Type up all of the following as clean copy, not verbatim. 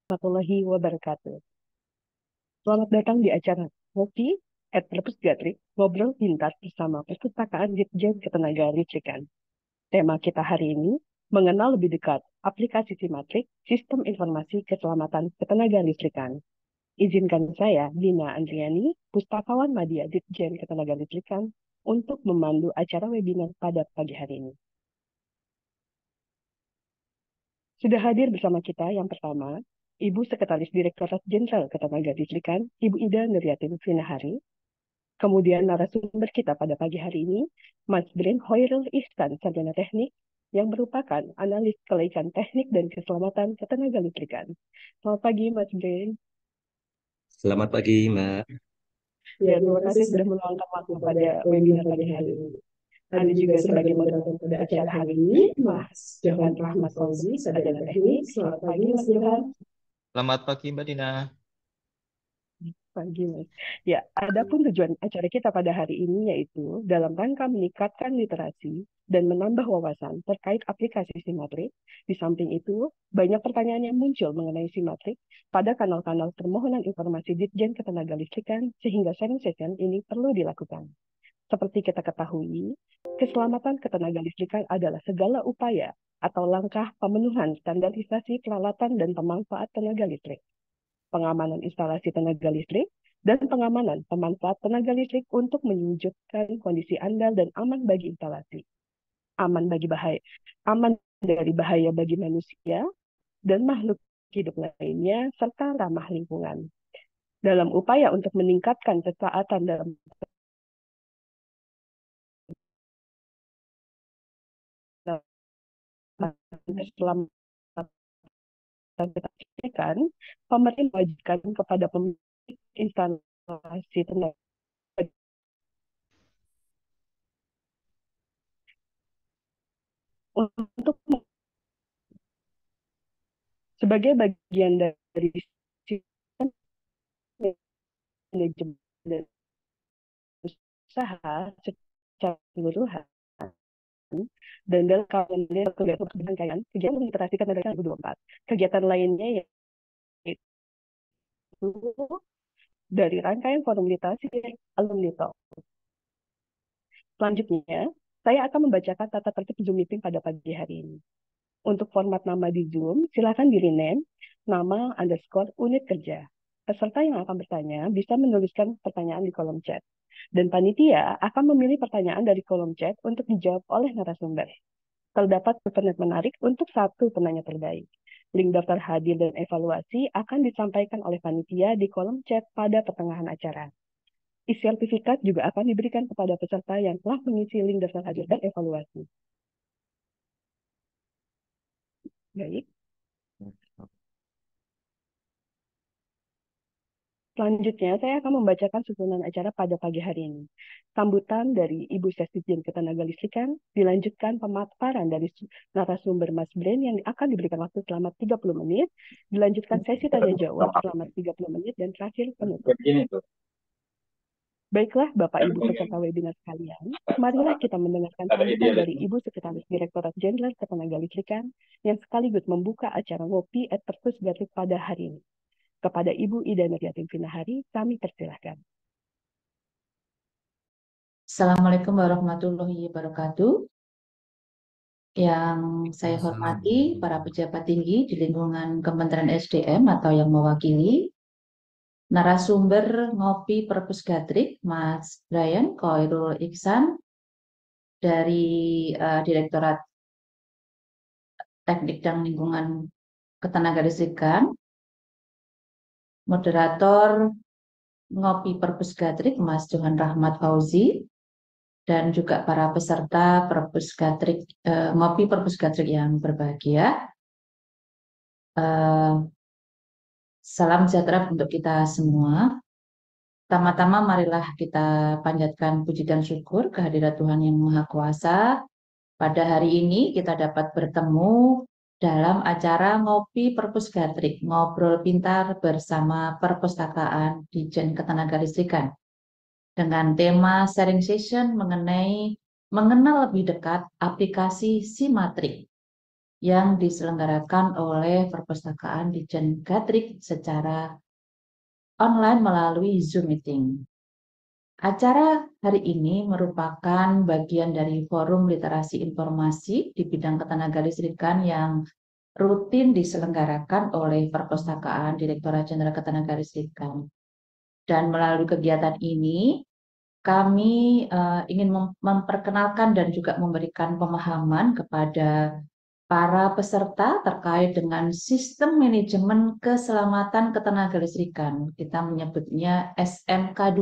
Warahmatullahi wabarakatuh. Selamat datang di acara Ngopi at Perpus Gatrik, ngobrol pintar bersama Perpustakaan Ditjen Ketenagalistrikan. Tema kita hari ini, mengenal lebih dekat aplikasi Simatrik, Sistem Informasi Keselamatan Ketenagalistrikan. Izinkan saya, Dina Andriani, Pustakawan Madya Ditjen Ketenagalistrikan, untuk memandu acara webinar pada pagi hari ini. Sudah hadir bersama kita yang pertama, Ibu Sekretaris Direktorat Jenderal Ketenagalistrikan, Ibu Ida Nuryatin Finahari. Kemudian narasumber kita pada pagi hari ini, Mas Bren Hoirul Ihsan, Sarjana Teknik, yang merupakan analis kelaikan teknik dan keselamatan ketenagalistrikan. Selamat pagi, Mas Bren. Selamat pagi, Mbak. Ya, terima kasih sudah meluangkan waktu pada webinar pagi hari ini. Ada juga sebagai moderator pada acara hari ini, Mas Johan Rahmat Fauzi, Sarjana Teknik. Selamat pagi, Mas Johan. Selamat pagi, Mbak Dina. Pagi, Mas. Ya, adapun tujuan acara kita pada hari ini yaitu dalam rangka meningkatkan literasi dan menambah wawasan terkait aplikasi Simatrik. Di samping itu, banyak pertanyaan yang muncul mengenai Simatrik pada kanal-kanal permohonan informasi Ditjen Ketenagalistrikan, sehingga sharing session ini perlu dilakukan. Seperti kita ketahui, keselamatan ketenagalistrikan adalah segala upaya atau langkah pemenuhan standarisasi peralatan dan pemanfaat tenaga listrik, pengamanan instalasi tenaga listrik, dan pengamanan pemanfaat tenaga listrik untuk mewujudkan kondisi andal dan aman bagi instalasi, aman dari bahaya bagi manusia dan makhluk hidup lainnya, serta ramah lingkungan. Dalam upaya untuk meningkatkan ketaatan dalam keselamatan kita, pemerintah mewajibkan kepada pemilik instalasi tenaga untuk sebagai bagian dari sistem manajemen dan usaha secara keseluruhan, dan dalam kalender kegiatan literasi ketenagakan 2024. Kegiatan lainnya yaitu dari rangkaian forum literasi alumni talk. Selanjutnya, saya akan membacakan tata tertib Zoom meeting pada pagi hari ini. Untuk format nama di Zoom, silakan di-rename nama _ unit kerja. Peserta yang akan bertanya bisa menuliskan pertanyaan di kolom chat. Dan panitia akan memilih pertanyaan dari kolom chat untuk dijawab oleh narasumber. Terdapat pertanyaan menarik untuk satu penanya terbaik. Link daftar hadir dan evaluasi akan disampaikan oleh panitia di kolom chat pada pertengahan acara. E-sertifikat juga akan diberikan kepada peserta yang telah mengisi link daftar hadir dan evaluasi. Baik. Selanjutnya, saya akan membacakan susunan acara pada pagi hari ini. Sambutan dari Ibu Sekjen Ketenagalistrikan, dilanjutkan pemaparan dari narasumber Mas Bren yang akan diberikan waktu selama 30 menit, dilanjutkan sesi tanya-jawab selama 30 menit, dan terakhir penutup. Baiklah, Bapak Ibu peserta webinar sekalian, marilah kita mendengarkan sambutan dari Ibu Sekretaris Direktorat Jenderal Ketenagalistrikan yang sekaligus membuka acara Ngopi at Perpus Gatrik pada hari ini. Kepada Ibu Ida Nuryatin Finahari, kami persilahkan. Assalamualaikum warahmatullahi wabarakatuh. Yang saya hormati para pejabat tinggi di lingkungan Kementerian SDM atau yang mewakili, narasumber Ngopi Perpus Gatrik, Mas Brian Hoirul Ihsan dari Direktorat Teknik dan Lingkungan Ketenagalistrikan, moderator Ngopi Perpus Gatrik, Mas Johan Rahmat Fauzi, dan juga para peserta Perpus Gatrik, Ngopi Perpus Gatrik yang berbahagia. Salam sejahtera untuk kita semua. Pertama-tama marilah kita panjatkan puji dan syukur kehadirat Tuhan Yang Maha Kuasa. Pada hari ini kita dapat bertemu dalam acara Ngopi Perpus Gatrik, ngobrol pintar bersama Perpustakaan Ditjen Ketenagalistrikan, dengan tema sharing session mengenai mengenal lebih dekat aplikasi Simatrik, yang diselenggarakan oleh Perpustakaan Ditjen Gatrik secara online melalui Zoom Meeting. Acara hari ini merupakan bagian dari forum literasi informasi di bidang ketenagalistrikan yang rutin diselenggarakan oleh Perpustakaan Direktorat Jenderal Ketenagalistrikan. Dan melalui kegiatan ini, kami ingin memperkenalkan dan juga memberikan pemahaman kepada para peserta terkait dengan sistem manajemen keselamatan ketenagalistrikan. Kita menyebutnya SMK2,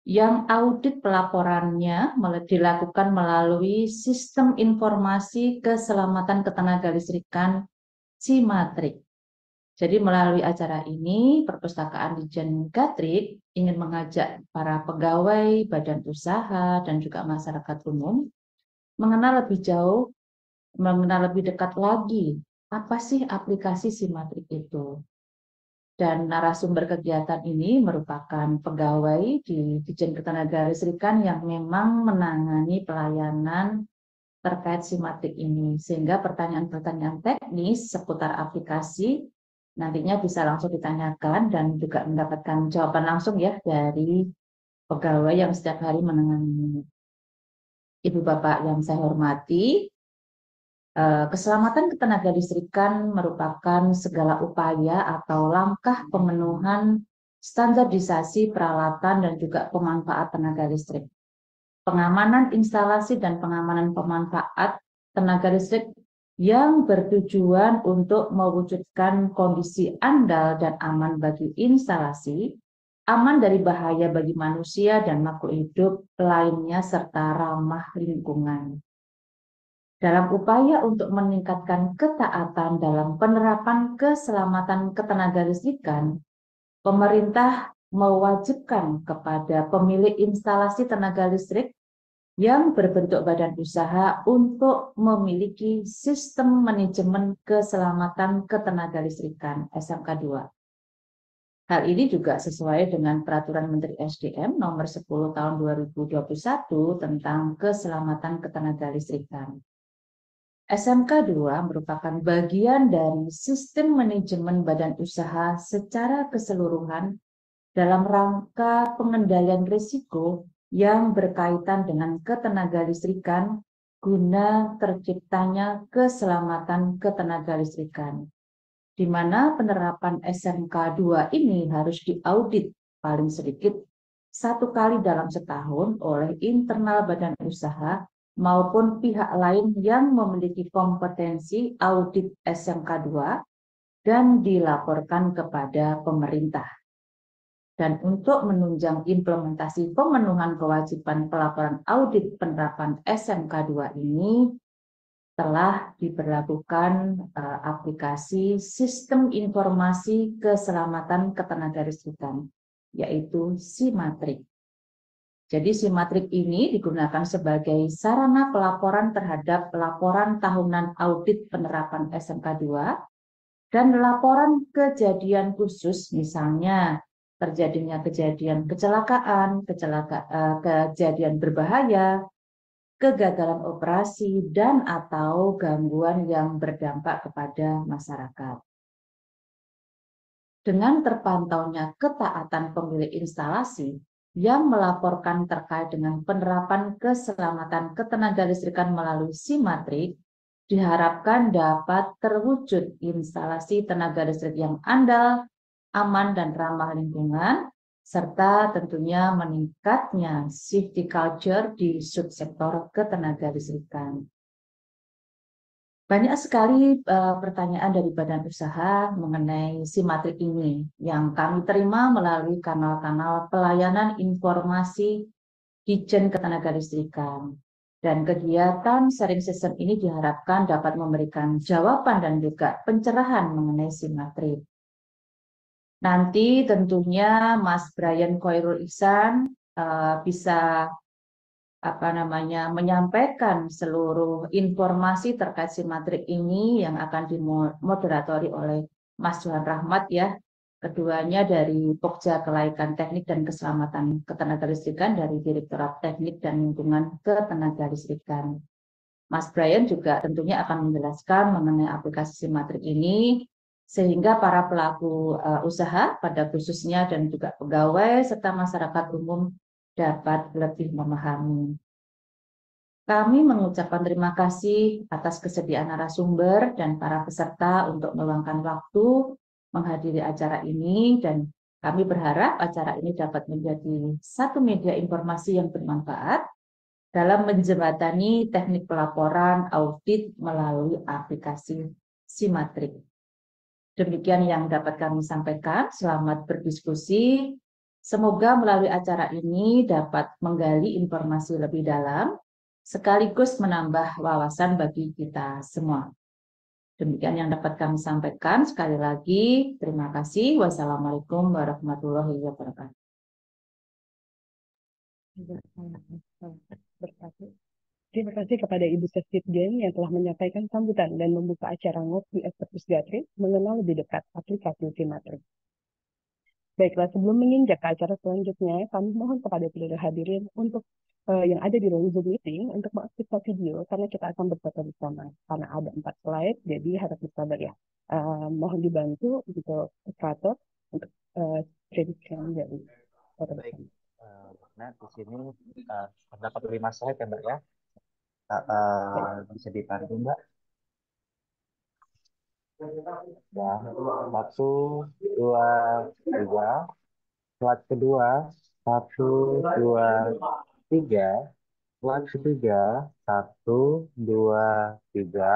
yang audit pelaporannya dilakukan melalui Sistem Informasi Keselamatan Ketenagalistrikan SIMATRIK. Jadi melalui acara ini, Perpustakaan Ditjen Gatrik ingin mengajak para pegawai, badan usaha, dan juga masyarakat umum mengenal lebih jauh, mengenal lebih dekat lagi apa sih aplikasi SIMATRIK itu. Dan narasumber kegiatan ini merupakan pegawai di Ditjen Ketenagalistrikan yang memang menangani pelayanan terkait SIMATRIK ini. Sehingga pertanyaan-pertanyaan teknis seputar aplikasi nantinya bisa langsung ditanyakan dan juga mendapatkan jawaban langsung ya dari pegawai yang setiap hari menangani. Ibu Bapak yang saya hormati, keselamatan ketenagalistrikan merupakan segala upaya atau langkah pemenuhan standarisasi peralatan dan juga pemanfaat tenaga listrik. Pengamanan instalasi dan pengamanan pemanfaat tenaga listrik yang bertujuan untuk mewujudkan kondisi andal dan aman bagi instalasi, aman dari bahaya bagi manusia dan makhluk hidup lainnya, serta ramah lingkungan. Dalam upaya untuk meningkatkan ketaatan dalam penerapan keselamatan ketenagalistrikan, pemerintah mewajibkan kepada pemilik instalasi tenaga listrik yang berbentuk badan usaha untuk memiliki sistem manajemen keselamatan ketenagalistrikan SMK2. Hal ini juga sesuai dengan Peraturan Menteri SDM Nomor 10 Tahun 2021 tentang keselamatan ketenagalistrikan. SMK2 merupakan bagian dari sistem manajemen badan usaha secara keseluruhan dalam rangka pengendalian risiko yang berkaitan dengan ketenagalistrikan guna terciptanya keselamatan ketenagalistrikan, di mana penerapan SMK2 ini harus diaudit paling sedikit 1 kali dalam setahun oleh internal badan usaha maupun pihak lain yang memiliki kompetensi audit SMK2 dan dilaporkan kepada pemerintah. Dan untuk menunjang implementasi pemenuhan kewajiban pelaporan audit penerapan SMK2 ini, telah diberlakukan aplikasi Sistem Informasi Keselamatan Ketenagalistrikan, yaitu SIMATRIK. Jadi SIMATRIK ini digunakan sebagai sarana pelaporan terhadap laporan tahunan audit penerapan SMK2 dan laporan kejadian khusus, misalnya terjadinya kejadian kecelakaan, kejadian berbahaya, kegagalan operasi, dan atau gangguan yang berdampak kepada masyarakat. Dengan terpantaunya ketaatan pemilik instalasi yang melaporkan terkait dengan penerapan keselamatan ketenagalistrikan melalui SIMATRIK, diharapkan dapat terwujud instalasi tenaga listrik yang andal, aman dan ramah lingkungan, serta tentunya meningkatnya safety culture di subsektor ketenagalistrikan. Banyak sekali pertanyaan dari badan usaha mengenai SIMATRIK ini yang kami terima melalui kanal-kanal pelayanan informasi Ditjen Ketenagalistrikan. Dan kegiatan sharing session ini diharapkan dapat memberikan jawaban dan juga pencerahan mengenai SIMATRIK. Nanti tentunya Mas Brian Khoirul Ihsan bisa menyampaikan seluruh informasi terkait SIMATRIK ini yang akan dimoderatori oleh Mas Johan Rahmat ya. Keduanya dari Pokja Kelaikan Teknik dan Keselamatan Ketenagalistrikan dari Direktorat Teknik dan Lingkungan Ketenagalistrikan. Mas Brian juga tentunya akan menjelaskan mengenai aplikasi Simatrik ini, sehingga para pelaku usaha pada khususnya dan juga pegawai serta masyarakat umum dapat lebih memahami. Kami mengucapkan terima kasih atas kesediaan narasumber dan para peserta untuk meluangkan waktu menghadiri acara ini, dan kami berharap acara ini dapat menjadi satu media informasi yang bermanfaat dalam menjembatani teknik pelaporan audit melalui aplikasi Simatrik. Demikian yang dapat kami sampaikan. Selamat berdiskusi. Semoga melalui acara ini dapat menggali informasi lebih dalam, sekaligus menambah wawasan bagi kita semua. Demikian yang dapat kami sampaikan. Sekali lagi, terima kasih. Wassalamualaikum warahmatullahi wabarakatuh. Terima kasih kepada Ibu Sekjen yang telah menyampaikan sambutan dan membuka acara ngopi Perpus Gatri mengenal lebih dekat aplikasi Simatrik. Baiklah, sebelum menginjak ke acara selanjutnya, kami mohon kepada seluruh hadirin untuk yang ada di ruang Zoom meeting untuk mengaktifkan video karena kita akan berfoto bersama. Karena ada 4 slide, jadi harap bersabar ya. Mohon dibantu untuk operator untuk prediction dari foto Baik, bersama. nah di sini terdapat 5 slide ya Mbak ya. Bisa dibantu Mbak. Ya, 1, 2, 3. Slide kedua, 1, 2, 3. Slide ketiga, 1, 2, 3.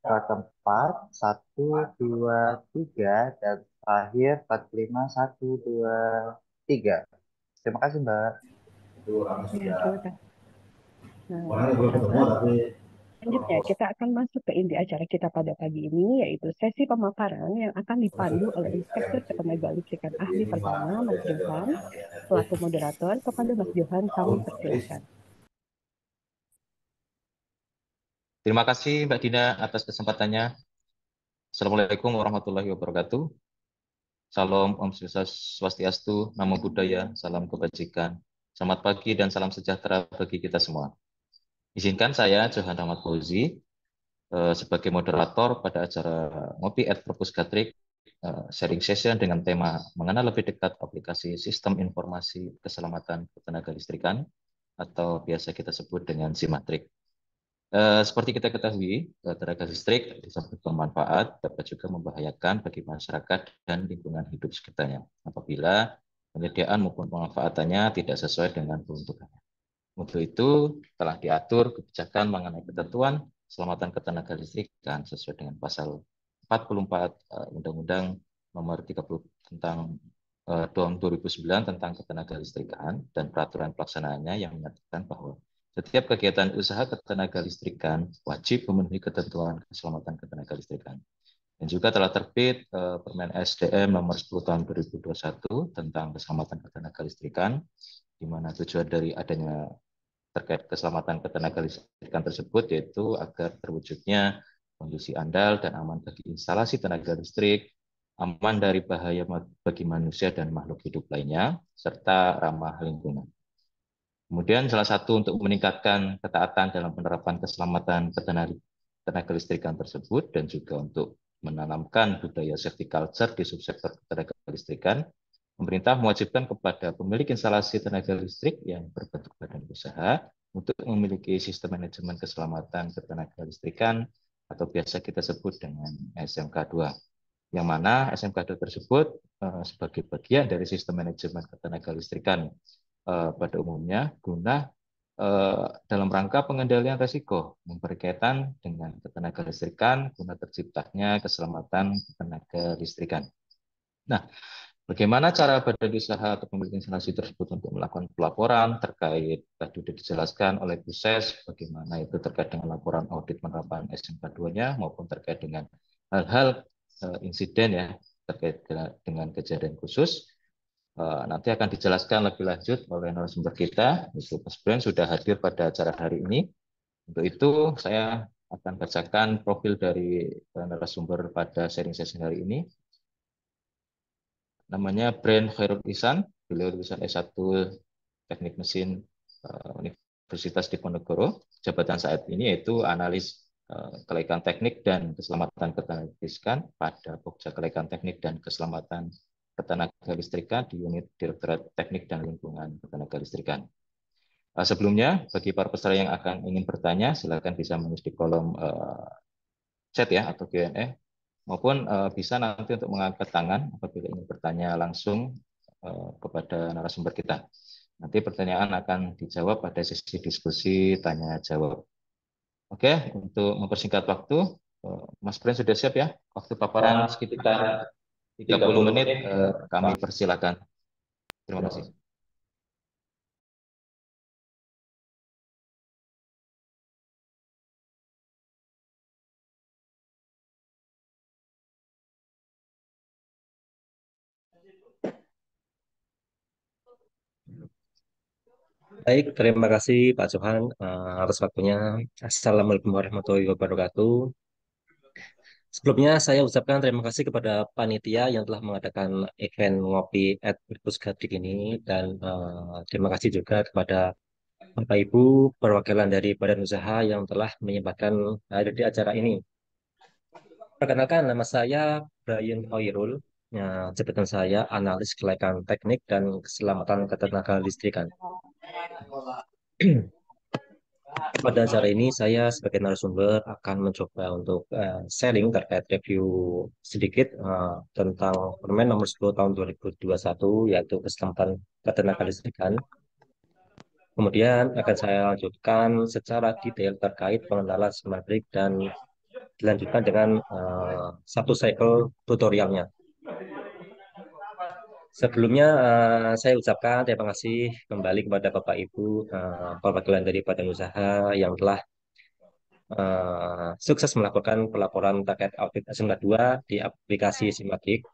Slide keempat, 1, 2, 3. Dan terakhir 45, 1, 2, 3. Terima kasih Mbak. Ya, terima kasih. Nah, selanjutnya, kita akan masuk ke inti acara kita pada pagi ini, yaitu sesi pemaparan yang akan dipandu oleh Inspektur Ketenagalistrikan Ahli pertama, Mas Johan, selaku moderator. Kepada Mas Johan, kami persilakan. Terima kasih Mbak Dina atas kesempatannya. Assalamualaikum warahmatullahi wabarakatuh. Salam, Om Swastiastu, Namo Buddhaya, salam kebajikan. Selamat pagi dan salam sejahtera bagi kita semua. Izinkan saya, Johan Rahmat Fauzi, sebagai moderator pada acara Ngopi at Perpus Gatrik, sharing session dengan tema mengenal lebih dekat aplikasi Sistem Informasi Keselamatan Ketenagalistrikan atau biasa kita sebut dengan Simatrik. Seperti kita ketahui, tenaga listrik di samping bermanfaat dapat juga membahayakan bagi masyarakat dan lingkungan hidup sekitarnya apabila penyediaan maupun pemanfaatannya tidak sesuai dengan peruntukannya. Untuk itu telah diatur kebijakan mengenai ketentuan keselamatan ketenagalistrikan sesuai dengan pasal 44 Undang-Undang Nomor 30 tentang tahun 2009 tentang ketenagalistrikan dan peraturan pelaksanaannya yang menyatakan bahwa setiap kegiatan usaha ketenagalistrikan wajib memenuhi ketentuan keselamatan ketenagalistrikan. Dan juga telah terbit Permen SDM nomor 10 tahun 2021 tentang keselamatan ketenagalistrikan, di mana tujuan dari adanya terkait keselamatan ketenagalistrikan tersebut yaitu agar terwujudnya kondisi andal dan aman bagi instalasi tenaga listrik, aman dari bahaya bagi manusia dan makhluk hidup lainnya, serta ramah lingkungan. Kemudian salah satu untuk meningkatkan ketaatan dalam penerapan keselamatan ketenaga listrikan tersebut dan juga untuk menanamkan budaya safety culture di subsektor ketenaga listrikan, pemerintah mewajibkan kepada pemilik instalasi tenaga listrik yang berbentuk badan usaha untuk memiliki sistem manajemen keselamatan ketenaga listrikan atau biasa kita sebut dengan SMK 2. Yang mana SMK 2 tersebut sebagai bagian dari sistem manajemen ketenaga listrikan pada umumnya guna dalam rangka pengendalian risiko yang berkaitan dengan ketenaga listrikan guna terciptanya keselamatan ketenaga listrikan. Nah, bagaimana cara badan usaha atau pemilik instalasi tersebut untuk melakukan pelaporan terkait tadi sudah dijelaskan oleh Bu Ses, bagaimana itu terkait dengan laporan audit penerapan SMK 2-nya maupun terkait dengan hal-hal insiden ya terkait dengan kejadian khusus. Nanti akan dijelaskan lebih lanjut oleh narasumber kita, yaitu Mas Brian sudah hadir pada acara hari ini. Untuk itu saya akan bacakan profil dari narasumber pada sharing session hari ini. Namanya Brian Khairul Ihsan, beliau lulusan S1 Teknik Mesin Universitas Diponegoro. Jabatan saat ini yaitu analis kelaikan teknik dan keselamatan ketenagalistrikan pada Pokja Kelaikan Teknik dan Keselamatan Ketenagalistrikan di unit Direktorat Teknik dan Lingkungan Ketenagalistrikan. Sebelumnya, bagi para peserta yang ingin bertanya, silakan bisa menulis di kolom chat ya atau Q&A, maupun bisa nanti untuk mengangkat tangan apabila ingin bertanya langsung kepada narasumber kita. Nanti pertanyaan akan dijawab pada sesi diskusi tanya jawab. Oke, untuk mempersingkat waktu, Mas Pren sudah siap ya? Waktu paparan sekitar 30 menit, kami persilakan. Terima kasih. Baik, terima kasih Pak Johan atas waktunya. Assalamualaikum warahmatullahi wabarakatuh. Sebelumnya saya ucapkan terima kasih kepada panitia yang telah mengadakan event ngopi at Perpus Gading ini, dan terima kasih juga kepada Bapak Ibu perwakilan dari badan usaha yang telah menyempatkan hadir di acara ini. Perkenalkan, nama saya Brian Hoirul. Ya, jabatan saya analis kelaikan teknik dan keselamatan ketenagalistrikan. Pada acara ini saya sebagai narasumber akan mencoba untuk sharing terkait review sedikit tentang Permen nomor 10 tahun 2021, yaitu keselamatan ketenagalistrikan. Kemudian akan saya lanjutkan secara detail terkait pengenalan Simatrik dan dilanjutkan dengan satu cycle tutorialnya. Sebelumnya saya ucapkan terima kasih kembali kepada Bapak Ibu perwakilan dari badan usaha yang telah sukses melakukan pelaporan terkait audit SMK 2 di aplikasi Simatrik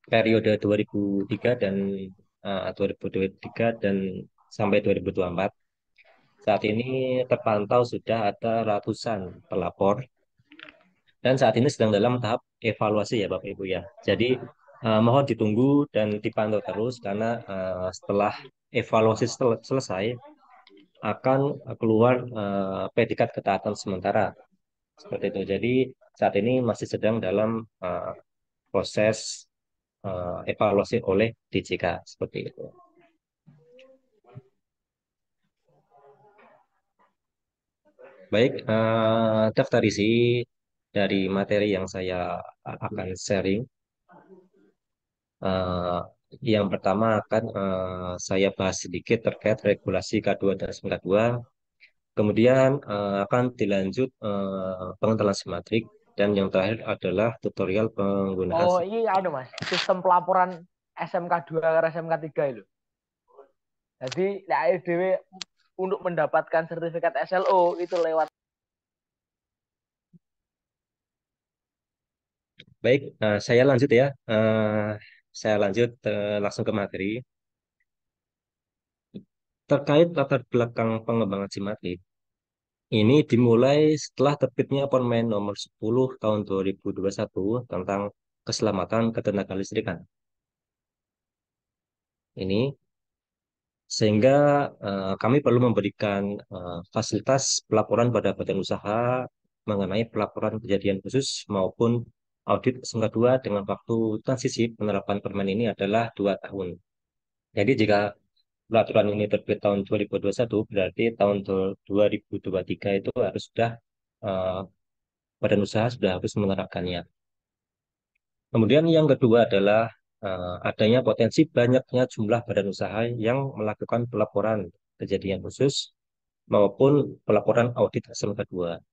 periode 2003 dan 2023 dan sampai 2024. Saat ini terpantau sudah ada ratusan pelapor dan saat ini sedang dalam tahap evaluasi ya Bapak Ibu ya. Jadi mohon ditunggu dan dipantau terus karena setelah evaluasi selesai akan keluar predikat ketaatan sementara seperti itu. Jadi saat ini masih sedang dalam proses evaluasi oleh DJK seperti itu. Baik, daftar isi dari materi yang saya akan sharing. Yang pertama akan saya bahas sedikit terkait regulasi K2 dan SMK 2. Kemudian akan dilanjut pengentalan simatrik, dan yang terakhir adalah tutorial penggunaan. Oh, ini ada Mas, sistem pelaporan SMK 2 ke SMK 3 itu. Jadi AFDW untuk mendapatkan sertifikat SLO itu lewat. Baik, saya lanjut ya. Saya lanjut langsung ke materi. Terkait latar belakang pengembangan simatrik, ini dimulai setelah terbitnya Permen nomor 10 tahun 2021 tentang keselamatan ketenagalistrikan. Ini sehingga kami perlu memberikan fasilitas pelaporan pada badan usaha mengenai pelaporan kejadian khusus maupun audit SMK 2 dengan waktu transisi penerapan permen ini adalah 2 tahun. Jadi jika peraturan ini terbit tahun 2021, berarti tahun 2023 itu harus sudah badan usaha sudah harus menerapkannya. Kemudian yang kedua adalah adanya potensi banyaknya jumlah badan usaha yang melakukan pelaporan kejadian khusus maupun pelaporan audit SMK 2.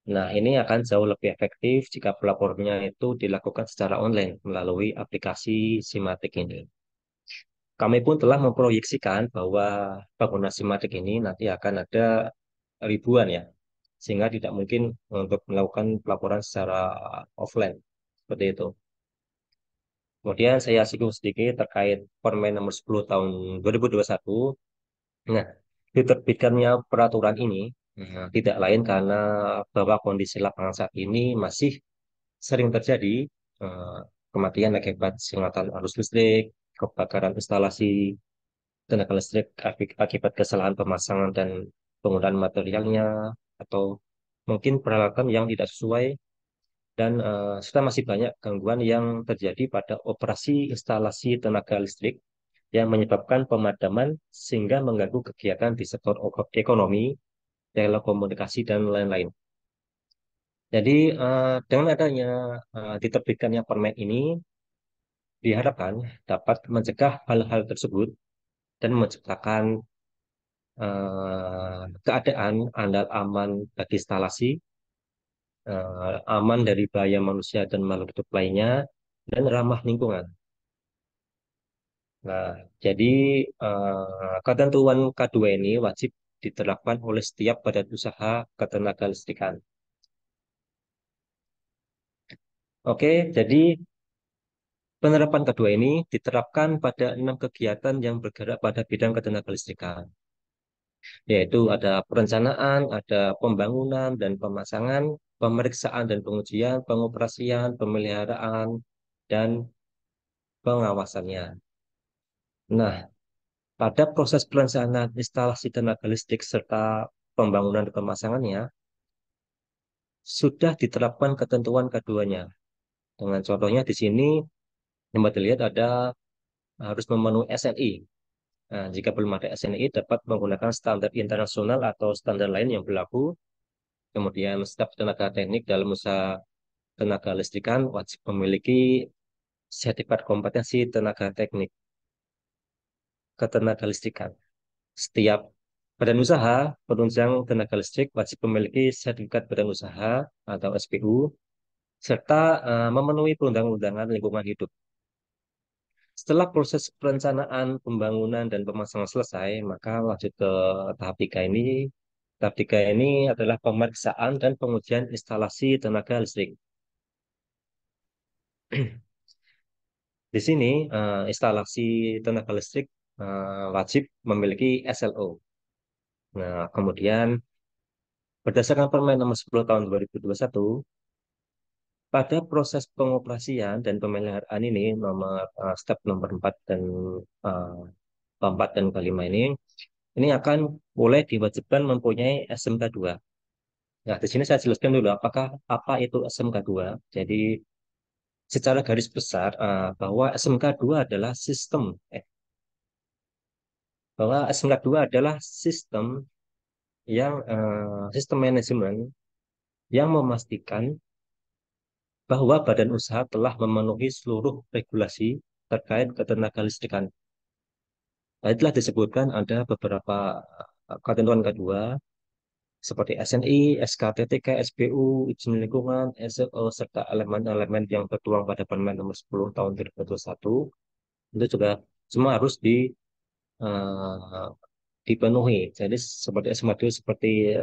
Nah, ini akan jauh lebih efektif jika pelaporannya itu dilakukan secara online melalui aplikasi Simatik ini. Kami pun telah memproyeksikan bahwa pengguna Simatik ini nanti akan ada ribuan ya, sehingga tidak mungkin untuk melakukan pelaporan secara offline seperti itu. Kemudian saya singgung sedikit terkait Permen nomor 10 tahun 2021. Nah, diterbitkannya peraturan ini tidak lain karena bahwa kondisi lapangan saat ini masih sering terjadi kematian akibat sengatan arus listrik, kebakaran instalasi, tenaga listrik akibat kesalahan pemasangan dan penggunaan materialnya, atau mungkin peralatan yang tidak sesuai, dan serta masih banyak gangguan yang terjadi pada operasi instalasi tenaga listrik yang menyebabkan pemadaman sehingga mengganggu kegiatan di sektor ekonomi, telekomunikasi, dan lain-lain. Jadi dengan adanya diterbitkannya permen ini diharapkan dapat mencegah hal-hal tersebut dan menciptakan keadaan andal aman bagi instalasi, aman dari bahaya manusia dan makhluk hidup lainnya, dan ramah lingkungan. Nah, jadi ketentuan K2 ini wajib diterapkan oleh setiap badan usaha ketenaga listrikan. Oke, jadi penerapan kedua ini diterapkan pada 6 kegiatan yang bergerak pada bidang ketenaga listrikan, yaitu ada perencanaan, ada pembangunan dan pemasangan, pemeriksaan dan pengujian, pengoperasian, pemeliharaan, dan pengawasannya. Nah, pada proses perencanaan instalasi tenaga listrik serta pembangunan dan pemasangannya, sudah diterapkan ketentuan keduanya. Dengan contohnya di sini, yang dilihat ada harus memenuhi SNI. Nah, jika belum ada SNI, dapat menggunakan standar internasional atau standar lain yang berlaku. Kemudian, staf tenaga teknik dalam usaha tenaga listrikan wajib memiliki sertifikat kompetensi tenaga teknik ketenaga listrikan. Setiap badan usaha penunjang tenaga listrik wajib memiliki sertifikat badan usaha atau SPU, serta memenuhi perundang-undangan lingkungan hidup. Setelah proses perencanaan, pembangunan, dan pemasangan selesai, maka lanjut ke tahap 3 ini. Tahap 3 ini adalah pemeriksaan dan pengujian instalasi tenaga listrik. Di sini, instalasi tenaga listrik wajib memiliki SLO. Nah, kemudian berdasarkan Permen Nomor 10 Tahun 2021, pada proses pengoperasian dan pemeliharaan ini, step nomor 4 dan uh, 4 dan kelima ini akan boleh diwajibkan mempunyai SMK 2. Nah, di sini saya jelaskan dulu apa itu SMK 2. Jadi, secara garis besar bahwa SMK 2 adalah sistem yang sistem manajemen yang memastikan bahwa badan usaha telah memenuhi seluruh regulasi terkait ketenaga listrikan. Nah, itulah disebutkan ada beberapa ketentuan kedua seperti SNI, SKTTK, SPU, izin lingkungan, SLO, serta elemen-elemen yang tertuang pada Permen Nomor 10 Tahun 2021. Itu juga semua harus eh, dipenuhi. Jadi seperti SMADU seperti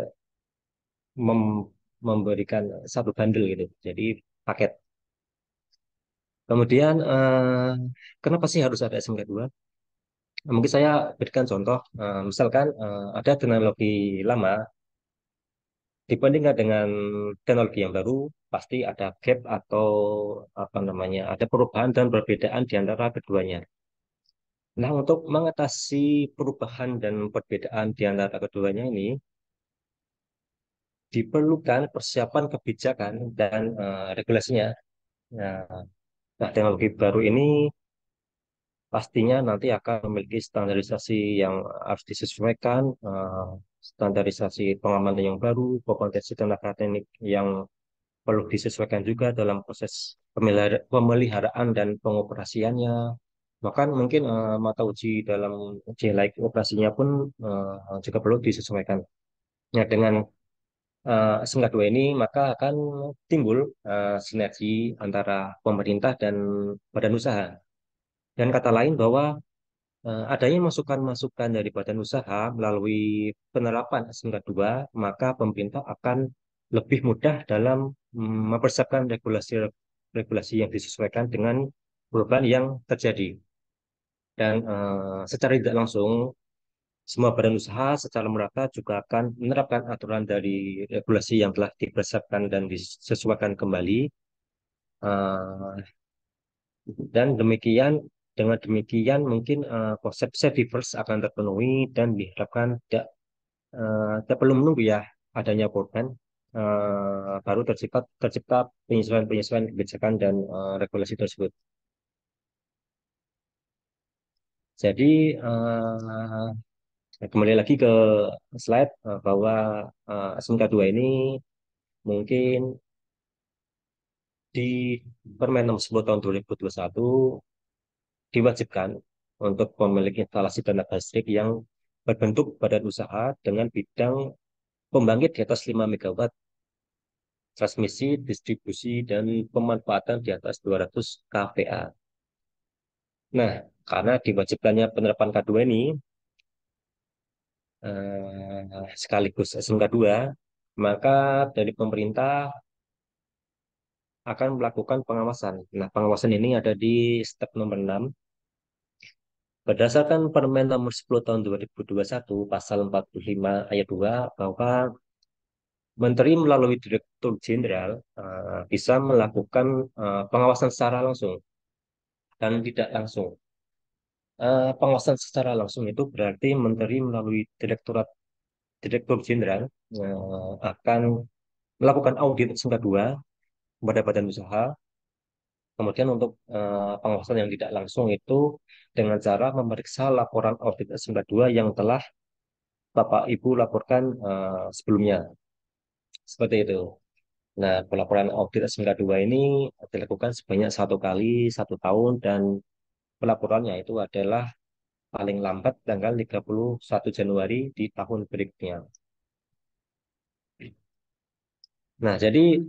memberikan satu bundle gitu. Jadi paket. Kemudian kenapa sih harus ada SMK 2? Mungkin saya berikan contoh, misalkan ada teknologi lama dibandingkan dengan teknologi yang baru, pasti ada gap atau apa namanya, ada perubahan dan perbedaan di antara keduanya. Nah, untuk mengatasi perubahan dan perbedaan di antara keduanya ini, diperlukan persiapan kebijakan dan regulasinya. Nah, teknologi baru ini pastinya nanti akan memiliki standarisasi yang harus disesuaikan, standarisasi pengamanan yang baru, kompetensi tenaga teknik yang perlu disesuaikan juga dalam proses pemeliharaan dan pengoperasiannya. Bahkan mungkin mata uji dalam uji layak operasinya pun juga perlu disesuaikan. Ya, dengan SMK 2 ini maka akan timbul sinergi antara pemerintah dan badan usaha. Dan kata lain bahwa adanya masukan-masukan dari badan usaha melalui penerapan SMK 2, maka pemerintah akan lebih mudah dalam mempersiapkan regulasi yang disesuaikan dengan perubahan yang terjadi. Dan secara tidak langsung, semua badan usaha secara merata juga akan menerapkan aturan dari regulasi yang telah dipersiapkan dan disesuaikan kembali. Dan demikian Dengan demikian mungkin konsep safety first akan terpenuhi dan diharapkan tidak perlu menunggu ya adanya korban baru tercipta penyesuaian kebijakan dan regulasi tersebut. Jadi kembali lagi ke slide bahwa SMK 2 ini mungkin di Permen Nomor 10 Tahun 2021 diwajibkan untuk pemilik instalasi tenaga listrik yang berbentuk badan usaha dengan bidang pembangkit di atas 5 megawatt, transmisi, distribusi, dan pemanfaatan di atas 200 kVA. Nah, karena diwajibkannya penerapan K2 ini sekaligus SMK 2, maka dari pemerintah akan melakukan pengawasan. Nah, pengawasan ini ada di step nomor 6. Berdasarkan Permen Nomor 10 Tahun 2021, Pasal 45 Ayat 2, bahwa Menteri melalui Direktur Jenderal bisa melakukan pengawasan secara langsung dan tidak langsung. Pengawasan secara langsung itu berarti Menteri melalui Direktur Jenderal akan melakukan audit SMK 2 kepada badan usaha. Kemudian untuk pengawasan yang tidak langsung itu dengan cara memeriksa laporan audit SMK 2 yang telah Bapak Ibu laporkan sebelumnya. Seperti itu. Nah, pelaporan audit SMK 2 ini dilakukan sebanyak 1 kali 1 tahun dan pelaporannya itu adalah paling lambat tanggal 31 Januari di tahun berikutnya. Nah, jadi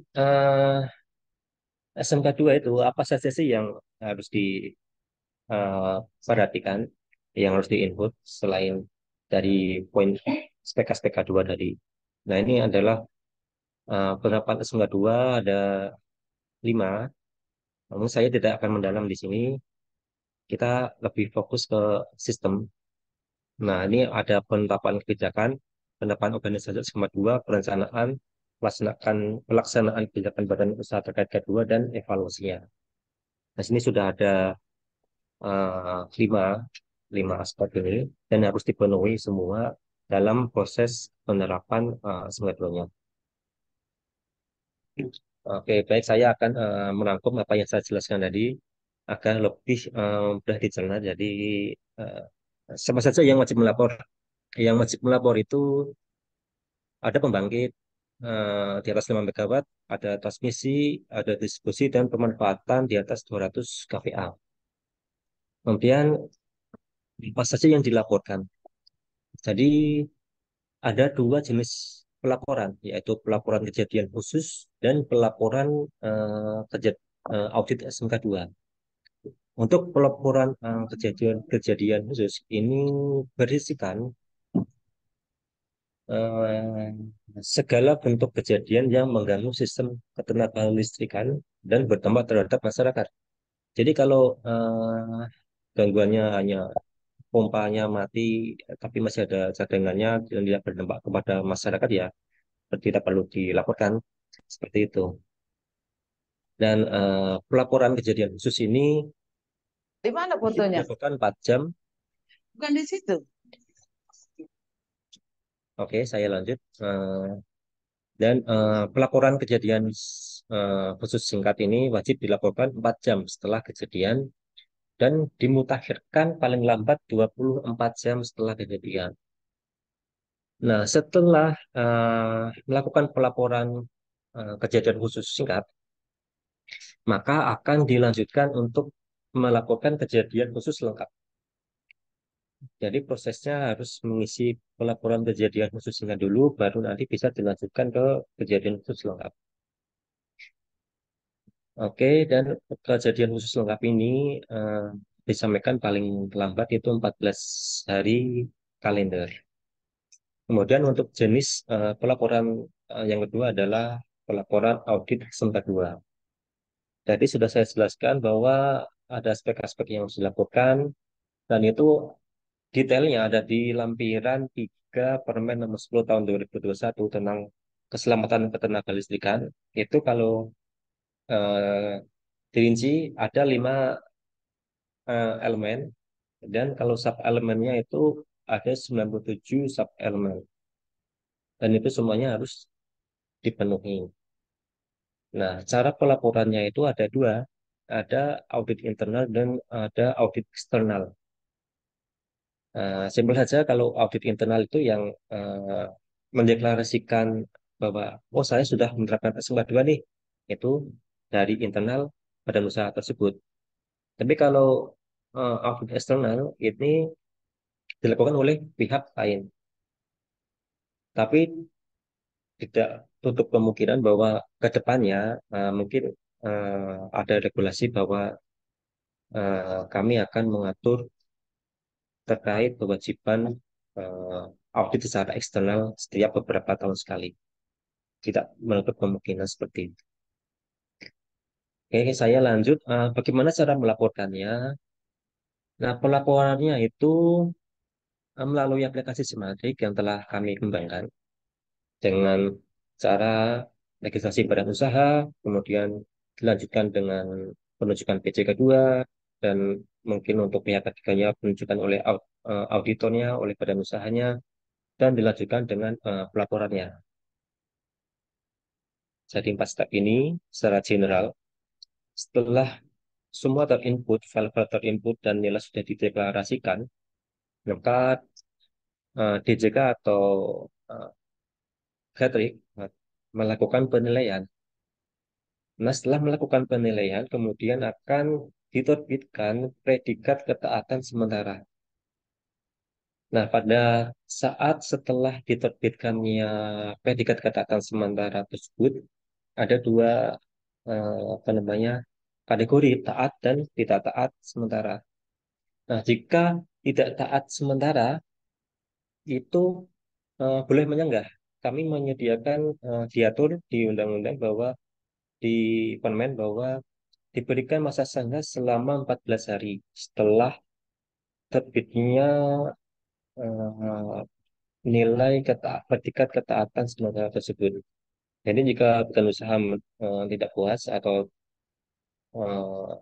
SMK 2 itu apa saja sih yang harus diperhatikan, yang harus diinput selain dari poin SPK 2 tadi. Nah, ini adalah penerapan SMK 2 ada 5. Namun saya tidak akan mendalam di sini. Kita lebih fokus ke sistem. Nah, ini ada penerapan kebijakan, penerapan organisasi skema 2, perencanaan, pelaksanaan kebijakan badan usaha terkait kedua, dan evaluasinya. Nah, sini sudah ada eh, lima, lima aspek ini, dan harus dipenuhi semua dalam proses penerapan skema 2-nya. Oke, baik, saya akan merangkum apa yang saya jelaskan tadi agar lebih mudah dicerna. Jadi, eh, siapa saja yang wajib melapor? Yang wajib melapor itu ada pembangkit di atas 5 megawatt, ada transmisi, ada distribusi, dan pemanfaatan di atas 200 kVA. Kemudian, apa saja yang dilaporkan? Jadi, ada 2 jenis pelaporan, yaitu pelaporan kejadian khusus dan pelaporan audit SMK 2. Untuk pelaporan kejadian khusus ini berisikan eh, segala bentuk kejadian yang mengganggu sistem ketenagaan listrikan dan berdampak terhadap masyarakat. Jadi kalau gangguannya hanya pompanya mati, tapi masih ada cadangannya dan tidak berdampak kepada masyarakat, ya tidak perlu dilaporkan seperti itu. Dan pelaporan kejadian khusus ini Di mana wajib fotonya? dilakukan 4 jam. Bukan di situ. Oke, saya lanjut. Dan pelaporan kejadian khusus singkat ini wajib dilaporkan 4 jam setelah kejadian dan dimutakhirkan paling lambat 24 jam setelah kejadian. Nah, setelah melakukan pelaporan kejadian khusus singkat, maka akan dilanjutkan untuk melakukan kejadian khusus lengkap. Jadi prosesnya harus mengisi pelaporan kejadian khusus singkat dulu, baru nanti bisa dilanjutkan ke kejadian khusus lengkap. Oke, dan kejadian khusus lengkap ini disampaikan paling lambat itu 14 hari kalender. Kemudian untuk jenis pelaporan yang kedua adalah pelaporan audit SMK 2. Tadi sudah saya jelaskan bahwa ada aspek-aspek yang harus dilakukan, dan itu detailnya ada di lampiran 3 Permen Nomor 10 Tahun 2021 tentang keselamatan ketenaga listrikan. Itu kalau dirinci ada 5 elemen, dan kalau sub elemennya itu ada 97 sub elemen, dan itu semuanya harus dipenuhi. Nah, cara pelaporannya itu ada dua, ada audit internal dan ada audit eksternal. Simpel saja, kalau audit internal itu yang mendeklarasikan bahwa oh saya sudah menerapkan S42 nih, itu dari internal badan usaha tersebut. Tapi kalau audit eksternal ini dilakukan oleh pihak lain, tapi tidak tutup kemungkinan bahwa ke depannya mungkin ada regulasi bahwa kami akan mengatur terkait kewajiban audit secara eksternal setiap beberapa tahun sekali. Tidak menutup kemungkinan seperti itu. Oke, saya lanjut. Bagaimana cara melaporkannya? Nah, pelaporannya itu melalui aplikasi Simatik yang telah kami kembangkan dengan cara registrasi badan usaha, kemudian dilanjutkan dengan penunjukan PJK2, dan mungkin untuk pihak ketiganya penunjukan oleh auditornya, oleh badan usahanya, dan dilanjutkan dengan pelaporannya. Jadi 4 step ini secara general, setelah semua terinput, file-file terinput dan nilai sudah dideklarasikan, maka DJK atau uh, Patrick melakukan penilaian. Nah, setelah melakukan penilaian, kemudian akan diterbitkan predikat ketaatan sementara. Nah, pada saat setelah diterbitkannya predikat ketaatan sementara tersebut, ada dua apa namanya, kategori taat dan tidak taat sementara. Nah, jika tidak taat sementara itu boleh menyanggah. Kami menyediakan diatur di undang-undang bahwa di permen bahwa diberikan masa sanggah selama 14 hari setelah terbitnya eh, nilai predikat ketaatan sementara tersebut. Jadi jika bukan usaha tidak puas atau eh,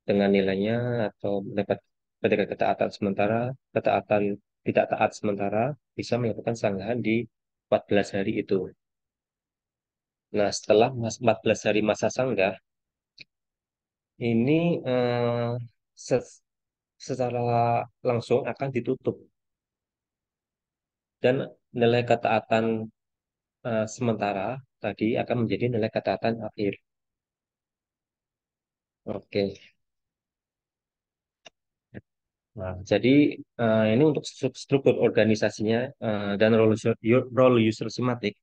dengan nilainya atau mendapat predikat ketaatan sementara, ketaatan tidak taat sementara, bisa melakukan sanggahan di 14 hari itu. Nah, setelah 14 hari masa sanggah, ini se- secara langsung akan ditutup, dan nilai ketaatan sementara tadi akan menjadi nilai ketaatan akhir. Oke. Nah, jadi ini untuk struktur organisasinya dan role user Simatic.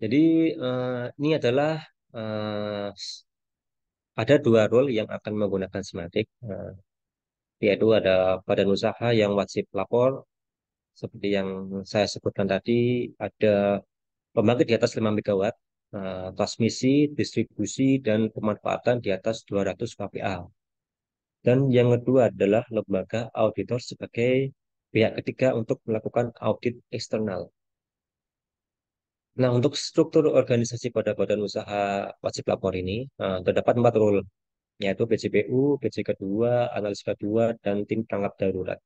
Jadi ini adalah eh, ada dua role yang akan menggunakan Simatic, yaitu ada badan usaha yang wajib lapor, seperti yang saya sebutkan tadi, ada pembangkit di atas 5 megawatt, transmisi, distribusi, dan pemanfaatan di atas 200 kPa. Dan yang kedua adalah lembaga auditor sebagai pihak ketiga untuk melakukan audit eksternal. Nah, untuk struktur organisasi pada badan usaha wajib lapor ini terdapat 4 role, yaitu BJPU, BJK2, analis K2, dan tim tanggap darurat.